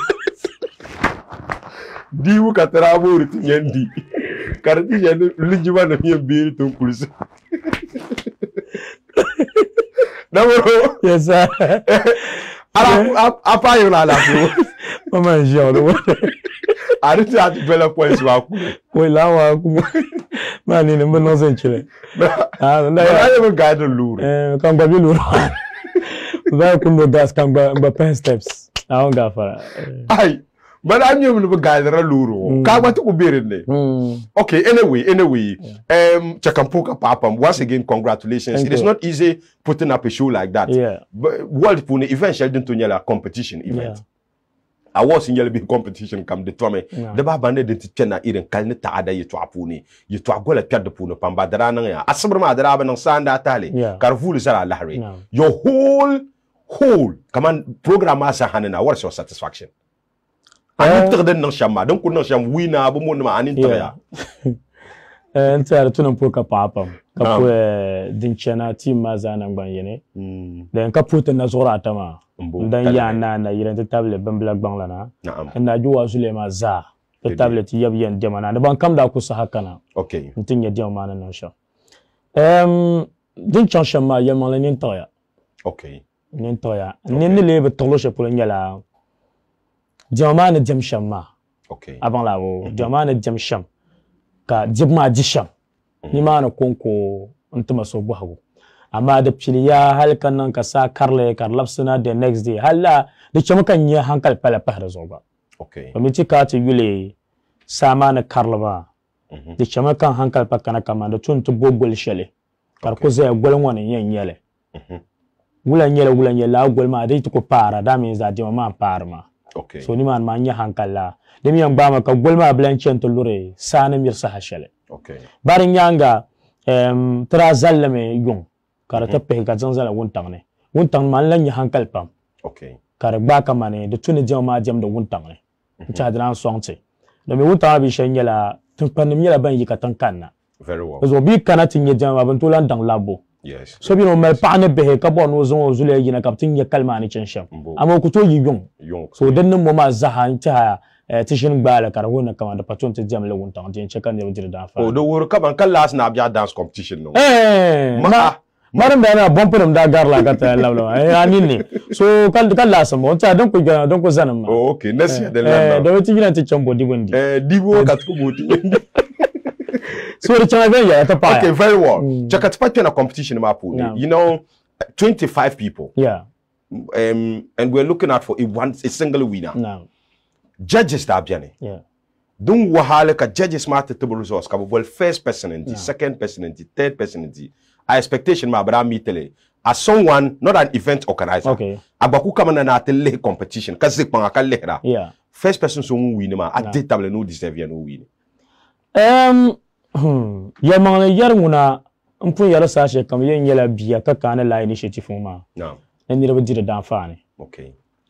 Diwu katarabo rutinyandi. Karati jane linjima na miye biri to kulisa. Namoro. Yes sir. Apa yo la la flo. Mama njalo. Ariti ati bela points wa ku. We la wa ku. Mani ne mo nonsense chile. Ah, na ya mo guide luru. Kan gbabi luru. Vai kundo das kan gba pen steps. Aon gafara. Ai. But I knew we guide luru. Ka wa to ku bere ne. Okay, anyway. Chakampuka papam once again congratulations. It is not easy putting up a show like that. Yeah. But World Pune eventually didn't to competition event. I was in yellow big competition come the tome. The babande de tichena iren kalne taada ye to apuni. Ye to agola piad de puno pamba darana ya. Asabrama daraba nang sanda tali. Carful zara lahari. Your whole come on program asa hanena. What's your satisfaction? Aninter den nang shama. Don't kun nang sham wina abumo ma aninter ya. Entara tu nampoka papam. Kapwe dinchena team maza nang banyene. Den kapute na zora atama. Dan ya na yiran te table ban black bang lana na juwa Sulema za te table ti yab yen demana da ban kam da ku sa hakana okay ntin ya dem mana na sha din chansha ma ya mala nin toya okay nin toya nin ne le be tolo she pour nyala jamana jam shamma okay avant la wo jamana jam sham ka jibma jisham ni mana konko ntuma so bu hawo amma da filiya halkan nan ka sa karle karlapsuna the next day halla da ke mukan yi hankal pala pahar zoba okay to mi tika ta yule sama na karlaba da ke mukan hankal pakana kama da tun to bogol shele kar ko zai golon wani yan yele wulan yele gol ma dai to ko para da min za ma para ma okay so ni man ma nya hankal la da mi yan ba ma ka gol ma blanchen to lure sana mir sa hashele okay barin yanga tra zallame yung karata pe ka zanzala wuntang man lan ya hankal pam okay kare ba ka mane de tuni jama jam de wuntang ne ta dran songte do me wuntang bi shen yala tun panim yala ban yika tan kanna very well zo bi kana tin ya jama ban tulan dang labo yes so bi no me pa ne be ka bon zo zule yina kaptin ya kalma ni chensham amma ku to yi yung so den mo ma zahan ta tishin gbala kara wona kama da patron te jam le wonta on tin cheka ne dir da fa oh do wor kaman kan last na abja dance competition no maram da na bon pram da gar la gata lawlo anini so kan last mo ta donc ko zanam oh okay nasi de la do ti gina te chambo di bondi dibo kat ko boti so the channel ya ta pa okay very well cheka ta pa na competition ma pu you know 25 people and we're looking out for a single winner judges da abjane don't wahala ka judges ma table results ka bol first person and the second person and the third person and the expectation ma bra mitele as someone not an event organizer abaku kama na tele competition ka zik panga ka lehra first person so win ma at the table no deserve no win ya mangala yar muna mpun yara sashe kam yen yela biya ka kana la initiative ma ni raba jira dan fane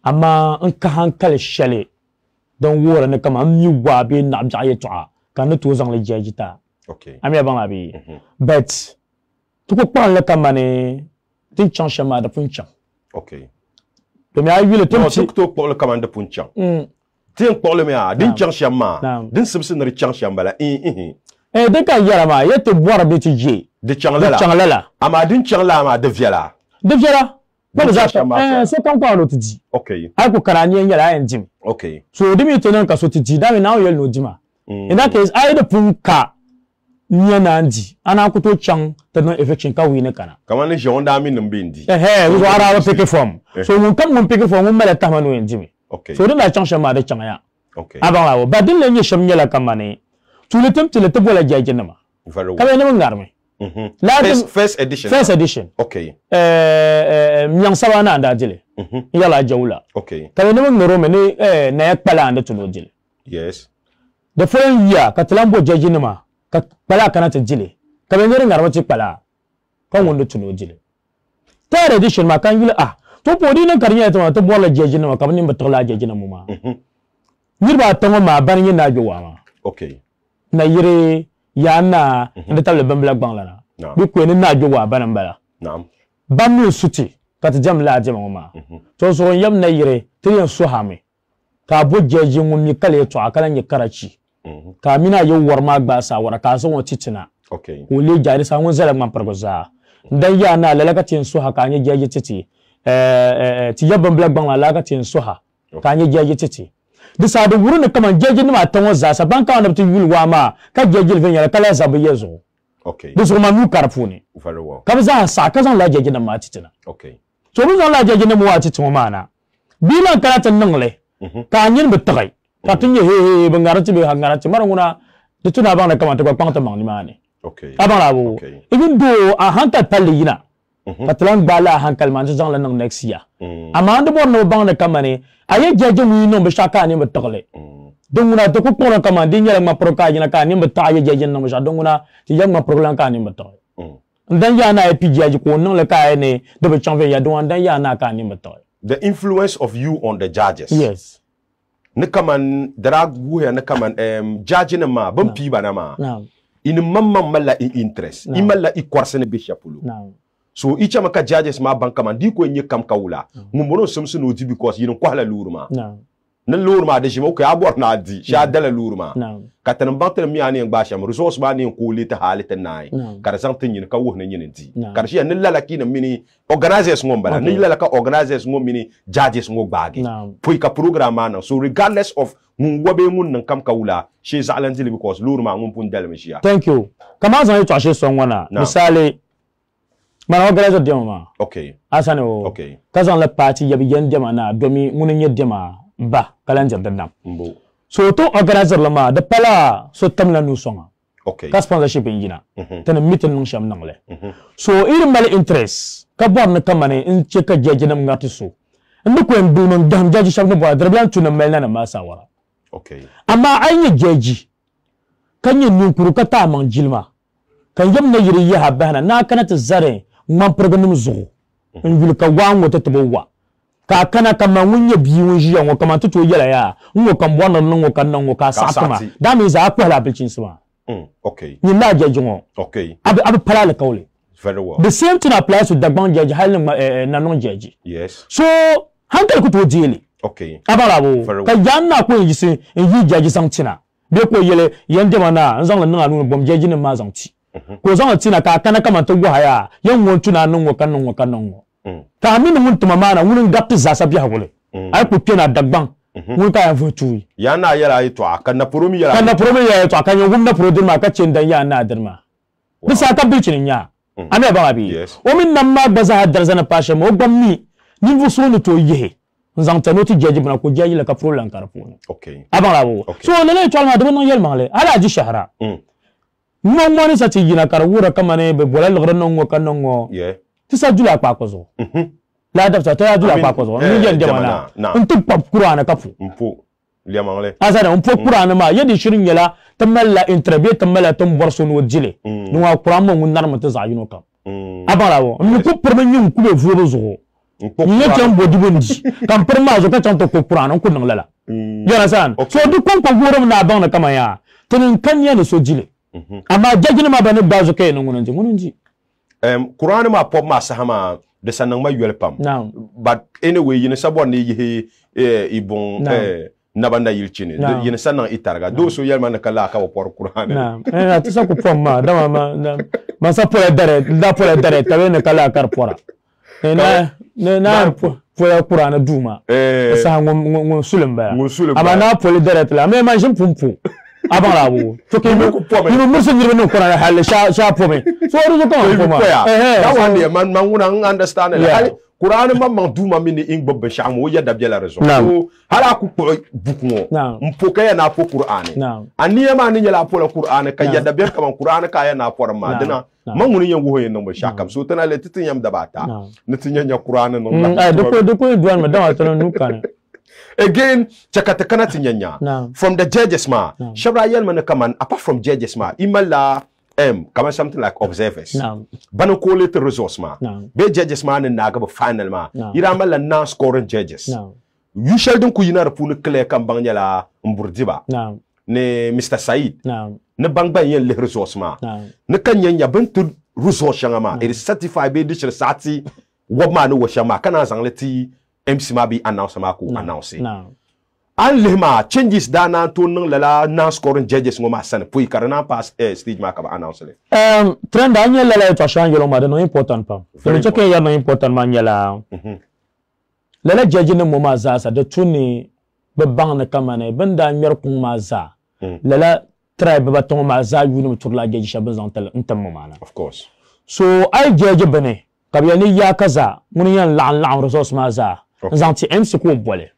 amma an ka hankal shale don wora ne kama mi wa be na jaye to kan to zang le jejita ami ban abi but to ko pan le kama ne tin chan shama da puncha to mi ayi le to ko le kama da puncha tin ko le mi a din chan shama din simsin ri chan shamba la de ka yara ma yete boara be ti je de changla ama din changla ma de viala ba za ta so kan kwa no ti ji ai ko karani en yara en jim so dimi to nan ka so ti ji da me now yel no jima in that case ai da punka nya na ndi ana ko to chang ta no infection ka wi ne kana kama ne je onda mi numbe ndi we ara wa pick form so mun kan mun pick form mun mala ta ma no en jimi so din la chang shama da chang ya aba la ba din le nye sham nyala kama ne tu le tem bola jaje na ma kama ne mun ngarme first edition myang sawana nda jile yala jawla kama ne mun ngoro me ne na yakpala anda tuno jile the following year katalambo jaje na ma ka pala kana ta jile kama ne ngarma ti pala kan wondo tuno jile third edition ma kan yile to podi na karinya to bola jaje na ma kama ne mbatala jaje na mu ma yirba tango ma ban yin na jowa ma na yire ya na nda table bambla bangla na bi ko ni na jowa ban bala ban mi suti ka ta jam la jam ma to so yam na yire tiyan su hame ka bo jeje ngum mi kale to akala ni karachi ka mina yo warma gba sa wara ka so titina ko le jari sa won zala man pargoza ndan ya na lalaka tin su ha ka ni jeje titi ti yabban bla bangla la ka tin su ha ka ni jeje titi bisa da wurin kama jeje ni ma tanwo za sa banka wanda tu yulwa ma ka jeje ven yara kala zabu yezo bisu ma nu karfuni ka za sa ka zan la jeje na ma titina so bi zan la jeje na mu wa titin ma na bi na kala tan nan le ka nyin bi tagai ka tun ye he bangara ti be hangara ti marunguna de tuna bang na kama to kwang ta mang ni ma ne abang la bo even though a hanta palina patlan bala hankal man zan la nan next year amma ando bon no bang na kama ne aye jeje mu no be shaka ni mutaqale donguna to ko kono kama dinya ma proka jina ka ni mutta aye jeje no ma donguna ti yang ma program ka ni mutta ndan ya na epijaji ko non le ka ne de be chanve ya don ndan ya na ka ni mutta the influence of you on the judges yes ne kama dragu ya ne kama judge na ma ban pi bana ma in mamma mala interest imalla i kwarsene be chapulu so icha maka judges ma banka man di ko nyi kam kawula mumbono somsu no di because yin ko hala luruma na luruma de jimo ko abor na di sha dala luruma katan bantel mi ani ngba sham resource ba ni ko lita halita nai kar san tin yin ka wo na yin di kar shi an lala kina mini organizers ngom bala ni lala ka organizers ngom mini judges ngom baagi poi ka programme na so regardless of mun wabe mun nan kam kawula she zalan dili because luruma mun pun dal mi shiya thank you kama zan yi twashe son wana misali mana organizer dema ma asane o kazan la party yabi yen dema na domi ngunen ye dema ba kalanjar dandam so to organizer la ma de pala so tamla nu songa ka sponsorship ingina tan meeting nung sham nangle so irin mala interest ka bor na kamane in ce ka jeje nam ngati so ndu ko en du non dam jaji sham no bo drablan tuna melna na masa wara amma anye jeji kanye ninkuru ka ta man jilma kan yam na yiri ya habana na kana ta zare man programme zugo ngul ka wango to wa ka kana kama munye biyu jiya ngo kama to yela ya ngo kan bona ngo kan ngo ka sakuma da mi za ko la bilchin suma ni na jeje ngo ab pala la kawle very well the same thing applies to dagban jeje halin na non jeje yes so hankal ku to jeli Okay. Abalabo. Ka yanna ko yisi yi jaji santina. Be ko yele yende mana nzang lan anu bom jaji ne mazanti. Ko zang tina ka kana kama to go haya yan wontu na nan wo kanon wo. Ka min mun tuma mana wurin gapti za sabi hagole. Ai ku pena dagban. Mun ka votu. Yana yala yi to kan na promi yala. Kan na promi yala to kan yugum na prodir ma ka cin dan ya na dirma. Bisa ka bicin nya. Ame ba abi. O min nan ma baza hadar zana pasha mo gwamni. Ni vu sonu to yehe. Nzang tano ti jaji bana ko jaji la ka pro lan karpo. Okay. Abalabo. So lele to alma de non yel mangle. Ala ji shahara. No mo ni sati gina karwura kama ne be bolal granno ngo kanongo. Yeah. Tisa jula pa ko zo. La dafta ta jula pa ko zo. Ni yel jamana. Untu pap qur'ana kafu. Mpo. Liya mangle. Azana mpo qur'ana ma yedi shirin yala tamalla intrabe tamalla tum borson wajile. No wa qur'an mo ngunnar mata za yuno kam. Abalabo. Ni ko perme nyum ku be vuo zo. Ni yete mbodi bondi. Kam perma zo ka chanto ko qur'an ko nang lala. Yana san. So du kon ko gorom na ban na kama ya. Tunin kanya ne so jile. Ama jajina ma bane bazo kay no ngununji. Qur'an ma pop ma sahama de sanang ma yelpam. But anyway, you know sabon ni ye ibon nabanda yilchini. You know sanang itarga. Do so yelman na kala ka por Qur'an. Na tisa ko pom ma dama ma sa pole dare tabe ne kala kar pora. Na pole Qur'an duma. Sa ngum sulemba. Ama na pole dare tla me ma jim pumpu. Abalabo. Toke you must no Qur'an hal sha pome. So ru ko poma. That one there man wona understand it. Qur'an ma duma mini ingbo be sham wo ya dabiela rezo. So hala ku buku mpoka ya na po Qur'an. Aniya ma ni la po Qur'an ka ya dabiel kama Qur'an ka ya na po ma dina manguni yan wo no be shakam so tana le titin yam dabata. Nitinya nya Qur'an no. Doko duan ma dawa tono nukana. Again, chakatakana tinyanya. From the judges ma, Shabrayel man apart from judges ma, imala kama something like observers. Bano call it resource ma. Be judges ma ne naga final ma. Iramala na scoring judges. You shall don't kuyina rapunu kle kambanya la mburdiba. Ne Mr. Said. Ne bangba yen le resource ma. Ne kanyanya bentu resource ma. It is certified be dish sati wabma no washama kana zangleti MC Mabi announce maku announce. Alema changes dana to nang lala na scoring judges ngoma san pui karana pass stage ma ka announce le. Trend anya lala to shangelo ma no important pa. So check ya no important ma nyala. Lala judge ne mo ma za sa de tuni be bang na kamane benda nyer ku ma za. Lala tribe ba to ma za yu no turla judge shaban zantal ntam mo mana. Of course. So I judge bene kabiyani ya kaza mun yan la resource ma za. Zanti MC ko bole.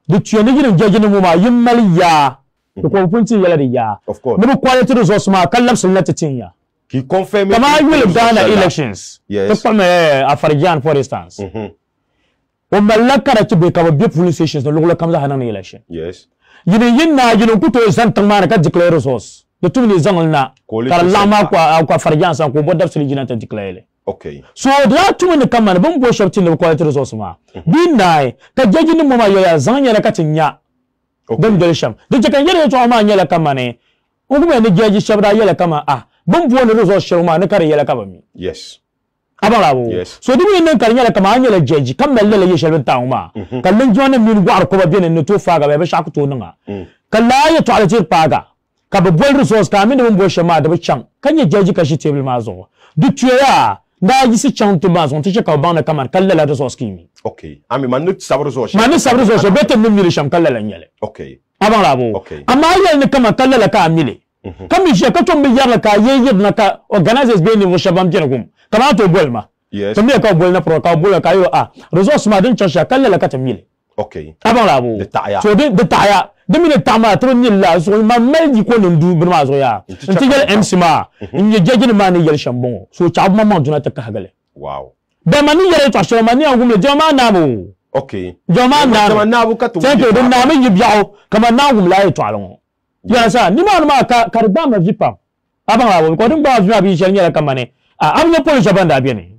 De tu ne girin jaji ne muma yimmal ya. Ko punti yala ya. Of course. No quality resource ma kallam sunnati tinya. Qui confirme kama will Ghana elections. Yes. Comme Afarijan for instance. O malaka ra tibe ka be police stations no lo kamza hanan election. Yes. Yinna yinu kuto zantan ma ka declare resource. De tu ni zangalna. Kar lama ko Afarijan san ko bodaf sili jinata declare. Okay. So that two in the command, bomb bush up to the quality resource. Be nigh, the judge in the moment you are Zanya Katinya. Then Delsham. The Jacan Yellow to a man yellow kamane. When the judge Shabra yellow kama, bomb one resource showman, the carry yellow kama. Yes. Abalabo. Yes. So do we know Kanyala Kamanya judge, come the lily shall town. Can join a mean war cover in the two faga, ever shaku to Nanga. Kalaya to Alajir Paga. Kaba boy resource coming in bush a mad of chunk. Can you judge Kashi table mazo? Do you na yisi chanto bazon tiche ka bana kamar kallala resource kimi. Okay. Ami manut sabre resource. Manut sabre resource bete numiri sham kallala nyele. Okay. Avant labo. Okay. Ama yel ne kama kallala ka amile. Kami je ka tombe yar ka yeyed na ka organizers be ni vo shabam jenagum. Kama to bolma. Yes. Tombe ka bol na pro ka bol ka yo resource ma din chansha kallala ka tamile. Okay. Avant labo. De taya. So de taya. De mine tama to ni la so ma meldi ko ndu birma so ya. Ntigel MC ma. Nje jeje ma ni yel shambon. So chab mama duna ta ka hagale. Wow. Be mani yere to shoma mani angum le joma namu. Okay. Joma namu ka to. Tento de namu yibiao kama nangum la to alon. Ya sa ni ma ka karba ma vipa. Aba wa ko dum ba via bi shel nyela kamane. Am na police banda bi ni.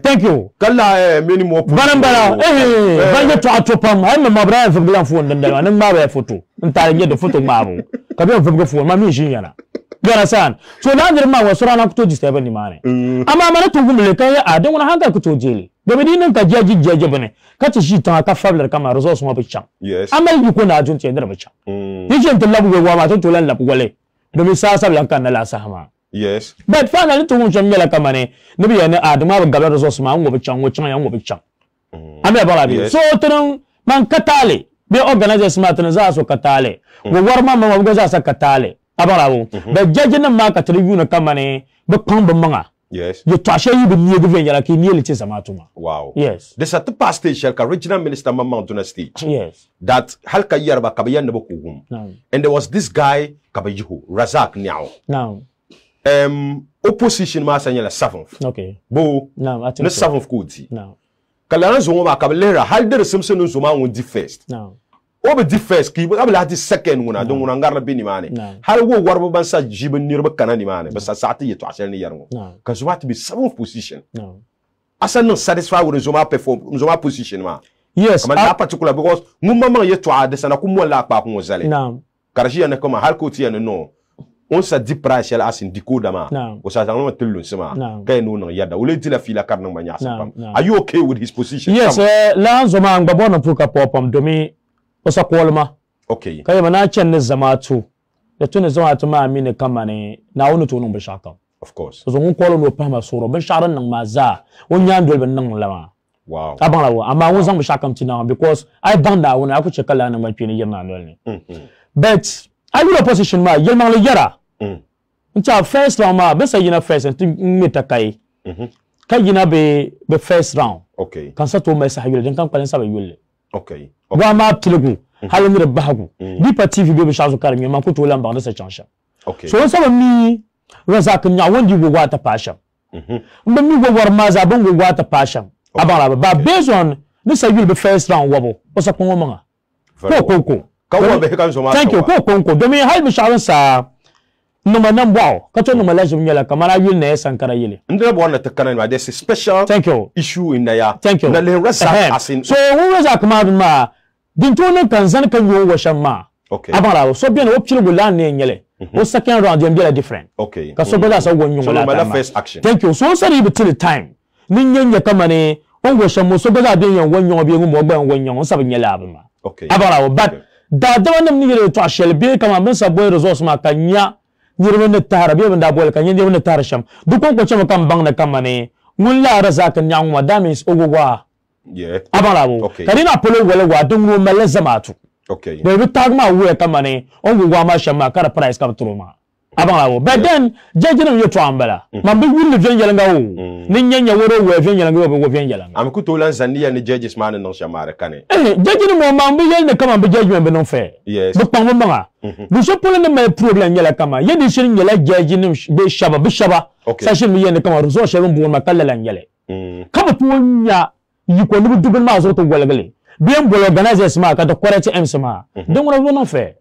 Thank you. Kala minimum. Banambara ba to atopam ay ma bra fa bilan fu ndanda nan ma ba photo. Nta nge de photo ma bu. Ka bi fa fu ma mi shin yana. Gara san. So na dir ma wasura na kuto disturb ni mane. Ama mana to gumle kai a dan wani hankal kuto jeli. domin dinan ka jaji bane ka ci shi tan ka fablar kama resource ma bican amal yi ko na jun ce da bican yake ta labu wa ma to lan labu wale domin sa sablan kan na la sama yes but finally to mun jamela kama ne nabi ya ne adama ba gaba resource ma ngo bican wo can ya ngo bican amel bala bi so tan man katale be organize smart na za so katale wo warma ma go za sa katale abara wo be jaji na ma ka tribune kama ne be kan ba manga yes you to share you be near given yala ki nearly tis amatuma wow yes this at the past stage ka regional minister Mamman to stage yes that halka yarba kabayan na boku and there was this guy kabayihu Razak Nyao now opposition ma sanyela 7th okay bo now I think na 7th kodi now kala zo ma kabalera hal der Simpson zo ma won di first now obe di first ki abla di second wona don wona ngarna bini mane hal wo warbo ban sa jibe nirba kanani mane ba sa saati yeto asel ni yarngo ka zo to be 7th position asa no satisfied with zoma perform zoma position ma yes kama na particular because mumma yeto ade sana ku mo la pa ku zale karaji ne kama hal ko ti ne no on sa di price la asin dikoda ma o sa tangno telun sama kay no no yada o le di la fila karna ma nya sa pam are you okay with his position yes la zoma ngba bona puka popam domi osa kolma okay kai mana chen ne zamatu da tun zamatu ma amine kamane na wonu to nun bishaka of course so ngun kolo no pama soro ben sharan nan maza won nyandol ben nan lama wow abang lawo amma won zan bishaka mtina because I banda wona aku chekala na ma pini yema ndol ne but I will opposition ma yelma le yara ncha first round ma be sayina first and meta kai kai yina be first round okay kan sa to mai sa yule den kan kwalen sa be yule okay wa ma tilgu halin bahagu di pa tv be shazo karmi ma ko to lamba da sa chansha okay so sa mi Razak nya wondi go wata passion mbe mi go war ma za bon go wata passion abara ba based on this will be first round wabo o sa ko ngoma ko ka wo be kan so ma thank you ko do mi hal mi shawan sa numa nan wow ka to numa lajim nyala kamara yil ne sankara yile ndre bo na takana ma there's a special thank you issue in there thank you na le Razak asin so wo Razak ma din to ne kan zan kan yo washan ma okay abara so bien o pile go lan ne nyele o second round dem be different okay ka so bela so go nyum la so first action thank you so sorry be till time nin nyenya kama ne on washan mo so bela de yan wonyo be ngum ogba wonyo on sabe nyela abama okay abara but da nam ni le to ashel be kama ben sa boy resource ma kanya nyirwe ne tara be benda bol kanya nyirwe ne tara sham dukon ko chama kam bang na kama ne mun la Razak nyangwa that means ogogwa yeah abara bo kadina polo wala wa dungu mala zamatu okay be tagma we kama ne ogogwa ma shama kara price kam turuma abara bo but then jejina yo to ambala man be will venjala ngawo ni nyanya woro we venjala ngawo be venjala am ku to lan zania ni judges man non shamare kane jejina mo man be yel ne kama be judgment be non fait yes bu pang manga du so polo ne me problem yela kama yedi shirin yela jejina be shaba sashin mi yene kama resource shebon bu ma kallala yele kama to nya yiko ni dugun ma zo to golgale bien bolo organizers ma ka to correct MC ma donc on va non faire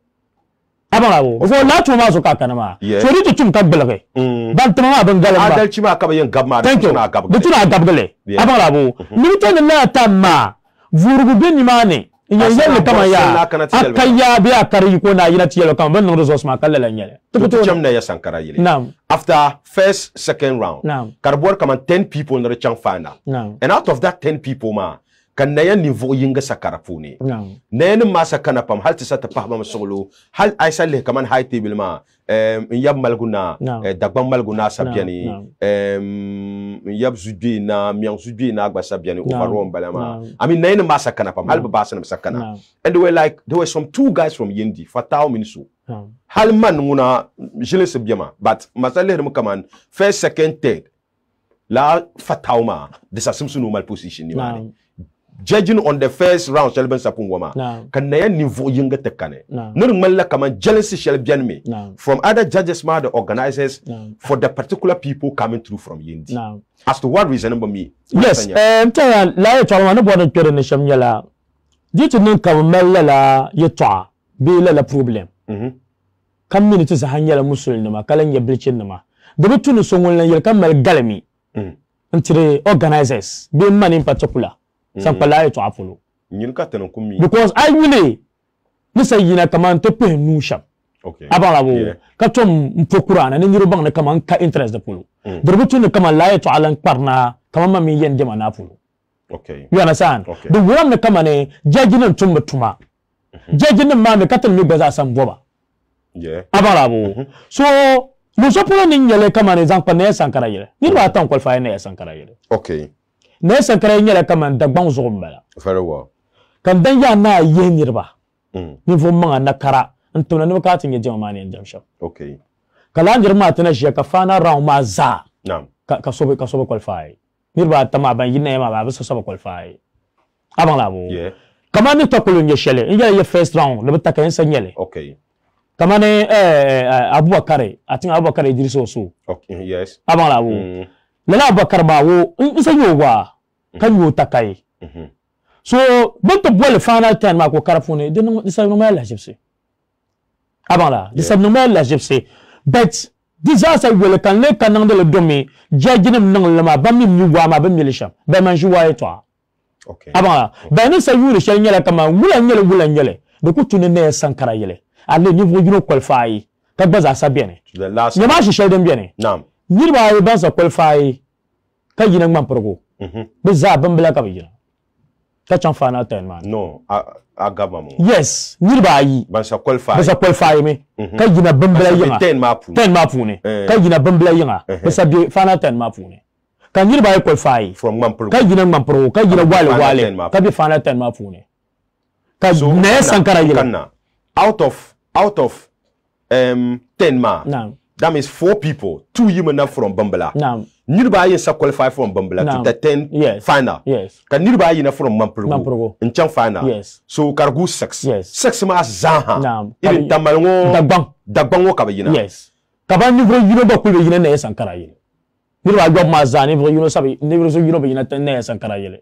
abaro fo la to ma zo ka kana ma so ri to tum ka belage ban tama ma ban galaba adalci ma ka bayan gabma da tuna gabgale abaro ni to ne la tamma vurugu ben ni mane yele kama ya akaya bi akari ko na yina tiyelo kama ban no resource ma kallala nyele to cham na ya sankara yele naam after first second round karbor kama 10 people na chang final and out of that 10 people ma kan na ya niveau yinga sakara puni na ya ma sakana pam hal tisa ta pahma solo hal aisa le kaman high table ma yab malguna dagban malguna sabiani yab zudbi na miang zudbi na agba sabiani overall balama I mean na ya ma sakana pam hal ba sana sakana and there were some two guys from Yindi Fatao Minisu hal man nguna jile sabiama but masale mu kaman first second third la Fatao ma de sa simsu normal position ni mani judging on the first round shelben sapun wama kan na ya niveau yinga tekane nur malla kama jealousy shelbian me from other judges ma the organizers for the particular people coming through from Yindi as to what reason number me yes taya la ya twa na bodo kere ne shamyala ditu nun kam malla la yetwa bi la problem kam minute za hanyala musulni ma kalan ya bilcin ma da bitunu songon lan yel kamal galami entre organizers be man in particular sampala to afolo nyin ka tan kumi because I really ni sayina kaman to pe nusham okay abala bo ka tom mpokurana ni nyiro bang na kaman ka interest de polo durbutu ni kaman la to alan parna kaman ma mi yen jama na polo Okay. You understand? Okay. The woman me come ane judge no tumba tuma. Judge no ma me katel mi beza sam boba. Yeah. Abalabo. So no so polo ni nyele come ane zank pa ne sankara yele. Ni ba tan qualify ne sankara yele. Okay. Ne sankara nyele come ane dagban zo mbala. Very well. Kan dan ya na ye nyirba. Ni fo manga na kara. Ntona no ka tin ye jama ne njam sha. Okay. Kala njirma tana shi ka fana round ma za. Naam. Ka so qualify. Nirba tama ban yinna ma ba so qualify. Abang labo. Yeah. Kama ni tokolo nye shele. Inja ye first round le bata kan sanyele. Okay. Kama ni Abubakar, I think Abubakar Idris also. Okay, yes. Abang labo. Lela Abubakar ba wo nsanyo wa kan yo takai. So bonto boile final ten ma ko karafune de no disa no mala jepse. Abang la, disa no mala jepse. But disaster wele kan le kanang de le domi jajinem nang le ma bammi mi wa ma bammi le sham. Ba man juwa e toi. Okay. Abang ba ni sa yuri shel nyela kama wula nyele de ku tune ne sankara yele ale niveau you qualify ka baza sa bien The last ne ma shi shel dem bien naam ni ba e ba sa qualify ka yina ngam progo be za bambla ka yina ka chan fana ten man no agaba mo yes ni ba yi ban sa qualify me ka yina bambla yina 10 ma pu ne ka yina bambla yina be sa bi fana ten ma pu ne kan yiri ba qualify from Mampro ka yina Mampro ka yina wale ka bi fana ten ma fu ne ka ne sankara yila out of 10 ma naam that means 4 people 2 yimana from Bambala naam yiri ba yin sa qualify from Bambala to the 10 final yes kan yiri ba yin from Mampro in chan final yes so kargu 6 yes 6 ma zaha naam irin tamalngo dagbang wo ka bayina yes ka ba niveau yino ba ku be yina ne sankara yila ni ba job ma za niveau yino sabi niveau yino be yina ne sankara yila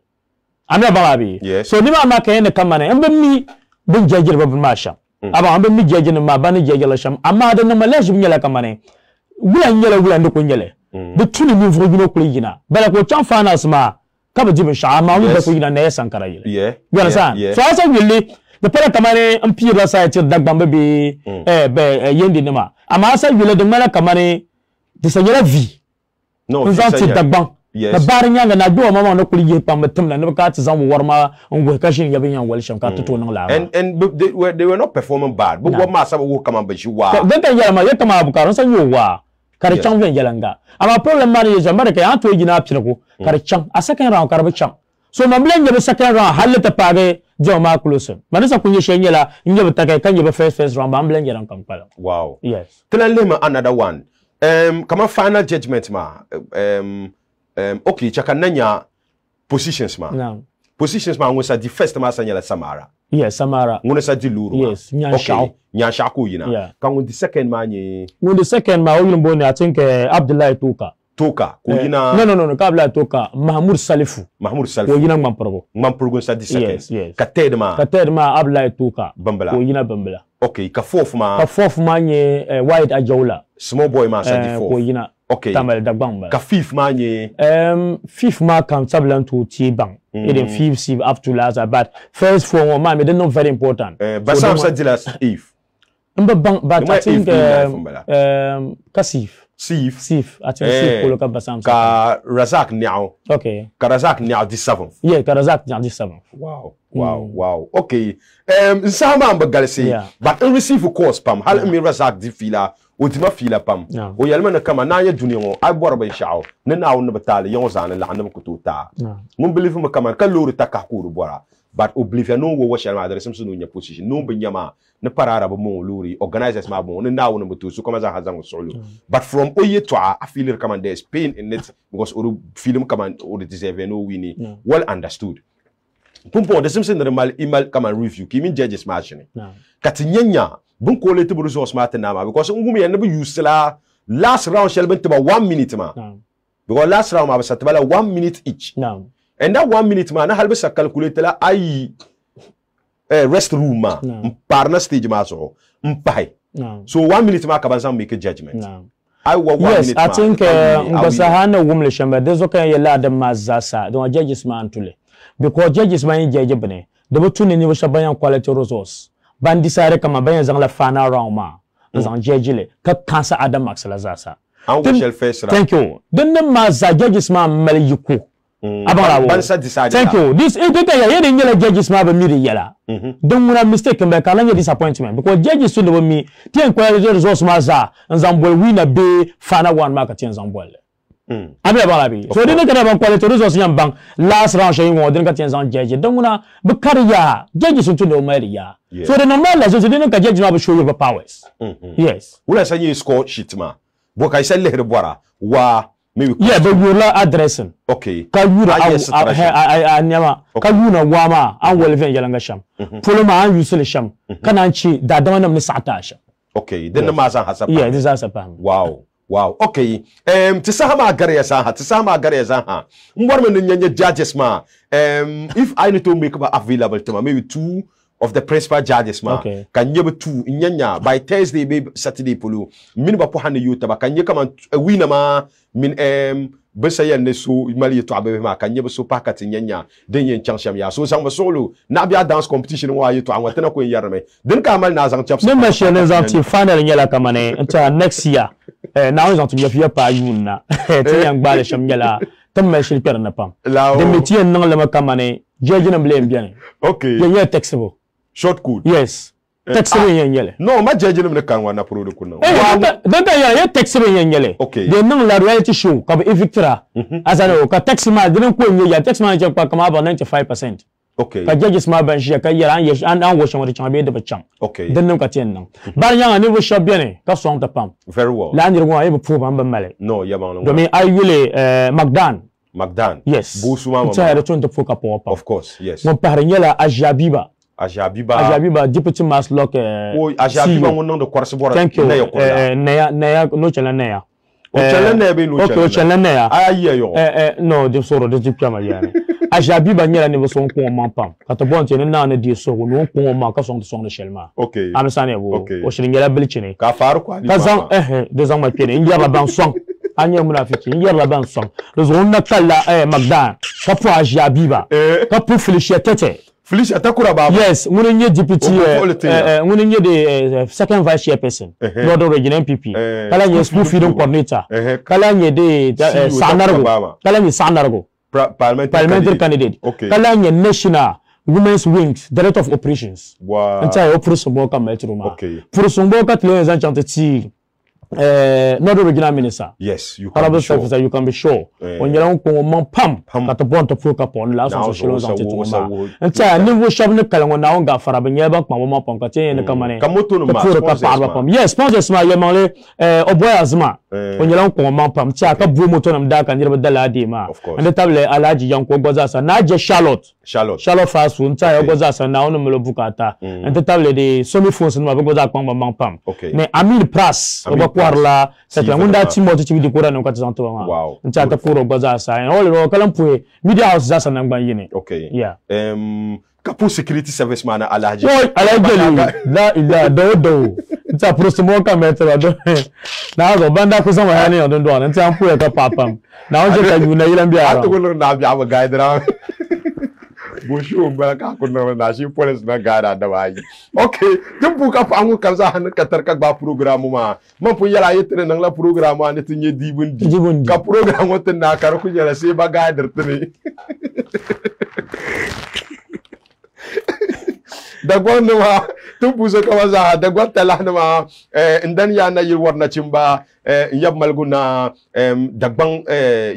amna ba bi so ni ma ka ene kamane ambe mi bin jajir ba ma sham aba ambe mi jajin ma ba ni jajala sham amma da na malashi bin yala kamane wula ndiko nyele de tuni niveau yino ku yina bala ko chan fana asma ka ba jibin sha amma wi ba ku yina ne sankara yila you understand so asa wili de pala kamane ampira sa tir dagbamba be yendi ne ma amma asa wili de mala kamane de sanyela vie no nzanti dagban na bari nyanga na do mama no kuli ye pambetum na no ka tizan warma ngwe kashin yabi yan walsham ka tuto nan la and they were not performing bad but what ma saba wo kama ba shi wa dan kan yala ma ye kama bukaron san yo wa kare chan ven yalanga ama problem mari ye jamba ke an to gina pire ko kare chan a second round kare chan so mamlen ye second round halata pare jama close manisa kunye shenyela nje bitaka kan ye first round mamlen ye ran kan pala wow yes can I another one come on final judgment ma okay chaka nanya positions ma no positions ma ngosa di first ma sanyela Samara yes Samara ngosa di Luru yes Nyansha ko yina kan di second ma ni the second ma oyun boni I think Abdullahi Toka ko yina no ka Abdullahi Toka Mahmoud Salifu ko yina Mamprogo sa di second yes ka third ma Abdullahi Toka Bambala ko yina Bambala okay ka fourth ma ni Wide Ajola small boy ma sa di fourth ko yina okay tamal dagbang ka fifth ma ni fifth ma kan tablan to Tibang it fifth sieve up to last but first four ma me they not very important basam sa di last if but I think Kasif Sif I think Sif ko ka basam ka Razak Niao okay ka Razak Niao di 7th yeah ka Razak Niao di 7th wow okay nsama ambagalisi but in receive course pam hal mi Razak di fila ultima fila pam o yalma na kama na ya duniya ngo ay bor bay shaaw na naaw na batali yon zana la na ko tuta mun believe mu kama ka lori takakuru bora but oblivion no wo shalma da resum sunu nya position no benyama na parara ba mo lori organizers ma bo na naaw na mutu su kama za hazan solo but from oye to I feel kama there's pain in it because or film kama or deserve no winning well understood pumpo the simpson normal email kama review kimi judges machine katinyanya bun kole to resource mata na ma because ngumi yan bu use la last round shall be 1 minute ma because last round ma ba satbala 1 minute each and that 1 minute ma na halbe sa calculate la ai rest room ma parna stage ma so mpai so 1 minute ma ka ban sam make a judgment I wa 1 minute ma I think ngasahana wumle shamba dezo kan yela da mazasa don judges ma antule because judges ma yin jeje bene de butune ni shabayan quality resource bandi sare kama bayan zang la fana round ma zang jejile ka kansa adam max la zasa an wo shel face thank you den ma za judges ma mal yiku abara thank you this judges ma ba miri yala don muna mistake mbe kala nya disappointment because judges so do mi tien kwa results ma za nzambol winner be fana one mark tien nzambol abi abara bi so dina kana ban quality results nya bang last round shay mo dina ka tien nzam judge don muna be kariya judges so do mari ya so the normal so dina ka judge ma be show your powers yes wala sanyi score sheet ma bo kai sel le bora wa yeah, but you're not addressing. Okay. Kayuna anyama. Kayuna wama an welven yalanga sham. Poloma an yusele sham. Kananchi da dama namne sata sham. Okay. Then the mazan hasapa. Yeah, this is hasapa. Wow. Wow. Okay. Tisahama gare saha. Tisahama gare saha. Mwarme nyanye judges ma. If I need to make available to maybe 2 of the principal judges ma. Okay. Can you 2 nyanya by Thursday maybe Saturday pulu. Min ba po hande yuta ba kan ye kama winner ma min besa ya ne so mali to abe ma kan ye so packet nyanya den yen chancham ya so sang solo na bia dance competition wa ye to an watana ko yarme den ka mal na zang chaps ne ma shene zanti final nyala kamane until next year now is on to be pa yuna te yang bale sham nyala tam ma shil per na pam de métier nan le ma kamane jeje na blame bien okay ye textbook short code yes textbook yele no ma jeje na kan wa na pro de kunna donc ya textbook yele okay de non la reality show comme evictra azano ka textbook de ko nye ya textbook je pa kama about 95%. Okay. Ka judges ma ban shi ka yara an wo shan wadi chan be de bacham. Okay. Den nan ka tien nan. Bar yang ne wo shop bien ka son ta pam. Very well. La ndir go ayi pro ban ban male. No, ya ban. Do me ayule Magdan. Yes. Bousuma mama. Ça retourne to foka po pa. Of course, yes. Mon père nyela Ajabiba. Ajabiba deputy mass lock oh Ajabiba mon nom de course bora. Thank you. Neya no chela neya. O chela neya be no chela. Okay, o chela neya. Ayi yo. No, de soro de tipia yani. Ajabiba nyela ne so ko man pam. Ka to bon tene na na di so no ko man ka so de shelma. Okay. Am sane wo. O shingela bilichine. Ka faru kwa. Ka zan des ans ma pene. Ngia ban son. Anya munafiki ngia ban son. Le zonna kala Magdan. Ka po Ajabiba. Ka po Felicia Tete. Felicia Takura baba. Yes, mune nye deputy mune nye the second vice chairperson. Lord Regional MPP. Kala nye school feeding coordinator. Kala nye de Sanargo. Kala nye Sanargo. Parliamentary candidate. Kala nye national women's wings director of operations. Wow. Nta operation mo ka metroma. Okay. Operation mo ka tlo en chante ti Northern Regional Minister. Yes, you can be sure. You can be sure. When you're on Pam, kat bon to foka pon la so shilo zanti to ma. Nta ni wo shop ne kala ngona on ga fara benya ba pam ma pon ka te ne kamane. Kamoto no ma. Yes, sponsors ma yemanle oboy azma. When you're on Pam, cha ka bu moto nam da kan dirba dala di ma. And table alaji yanko goza sa na je Charlotte fast food nta ya goza sa na ono melo bukata. And table de somi phones no ba goza pam pam. Mais Amil Pras la c'est la munda timo to tibi dikora no kwatza nto ma nta ta puro goza sa en ole ro kalam puwe media house za sa nangban yene okay yeah kapo security service man alaji la ila do nta prosimo ka metro do na go banda ko sama yani on do nta puwe ka papam na on je ka yuna yilan biya ro to na biya ba gaidra Bosho mbaka kuna na shi police na gara da wayi okay din buka fa an kan za han ka tarka ba program ma man fu yala yitre nan la program ne tinye dibundi ka program wata na kar ku yala sai ba ga dar tune da gwanna ma tun buso ka waza da gwata lahna ma indan ya na yirwar na cimba yab malguna dagban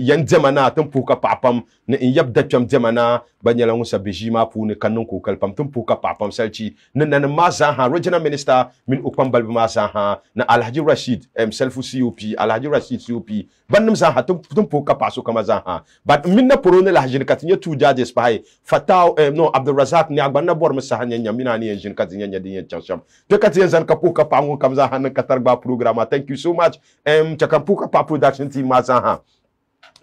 yan jamana tun puka papam ne in yab da cham jamana banyala ngusa bijima pu ne kanun ko kalpam tun puka papam salchi nan ma za ha regional minister min ukpam balbi ma za ha na Alhaji Rashid self COP Alhaji Rashid COP bannum za ha tun puka paso kama za ha but min na pro ne lahajin katinya tu judges pai fataw no Abdul Razak ni agbanna bor masahanya nyamina ni jin katinya nyadi cham to katinya zan ka puka pangu kam za ha na katarba program. Thank you so much Chakampuka Pa Production Team Mazaha.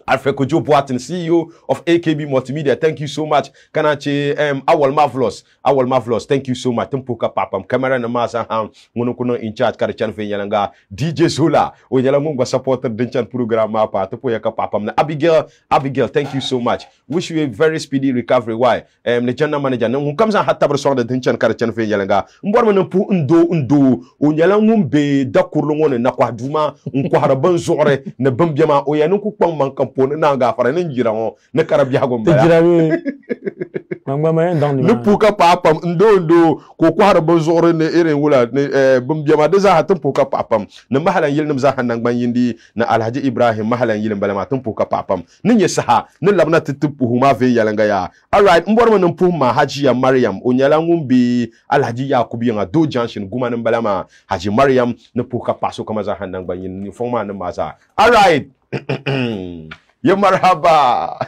Alfred Kojo Boatin, CEO of AKB Multimedia. Thank you so much. Kanache Awal Marvelous. Thank you so much. Tempuka Papam. Camera na Mazaha. Monokono in charge Karachan Fenyanga. DJ Zola. Onyala Munga supporter Dinchan program mapa. Tepoyaka Papam. Na Abigail, thank you so much. Wish you a very speedy recovery. Why? The general manager. Nung kamza hatta sort the Dinchan Karachan Fenyanga. Mbwarma nampu undo. Onyala ngumbe dakurlongone na kwa duma. Nkwahara banzore. Na bambiama. Oyanunku kwang mankam po na gafara ne njira ho ne karabia go mbaya jira we mangba ma ndang ni ne puka papam ndo ko ko har bo zore ne irin wula ne bum biama de za hatin puka papam ne mahalan yil nim za hanan ban yindi na alhaji ibrahim mahalan yil balama tin puka papam ne yesaha ne labna titupu huma ve yalanga ya alright mbor man pu ma hajiya maryam onyala ngumbi alhaji yakub yanga do junction guma ne balama haji maryam ne puka paso kama za hanan ban yindi foma ne maza alright ya marhaba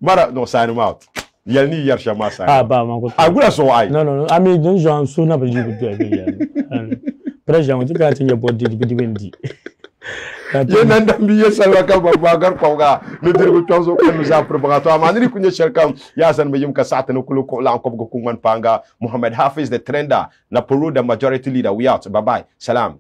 mara no sign him out yalni yarsha ma sign ba man ko agula so ai no ami don joan so na bali bu do president ti ka tin ya body di bendi ye nan dambi ye salwa ka bagar pawga no dirgo tonzo ko no za propagato amani kunye shelkam ya san bayum ka satana kulo ko la ko go kungan panga Muhammad Hafiz the trender na Peru the majority leader we out bye bye salam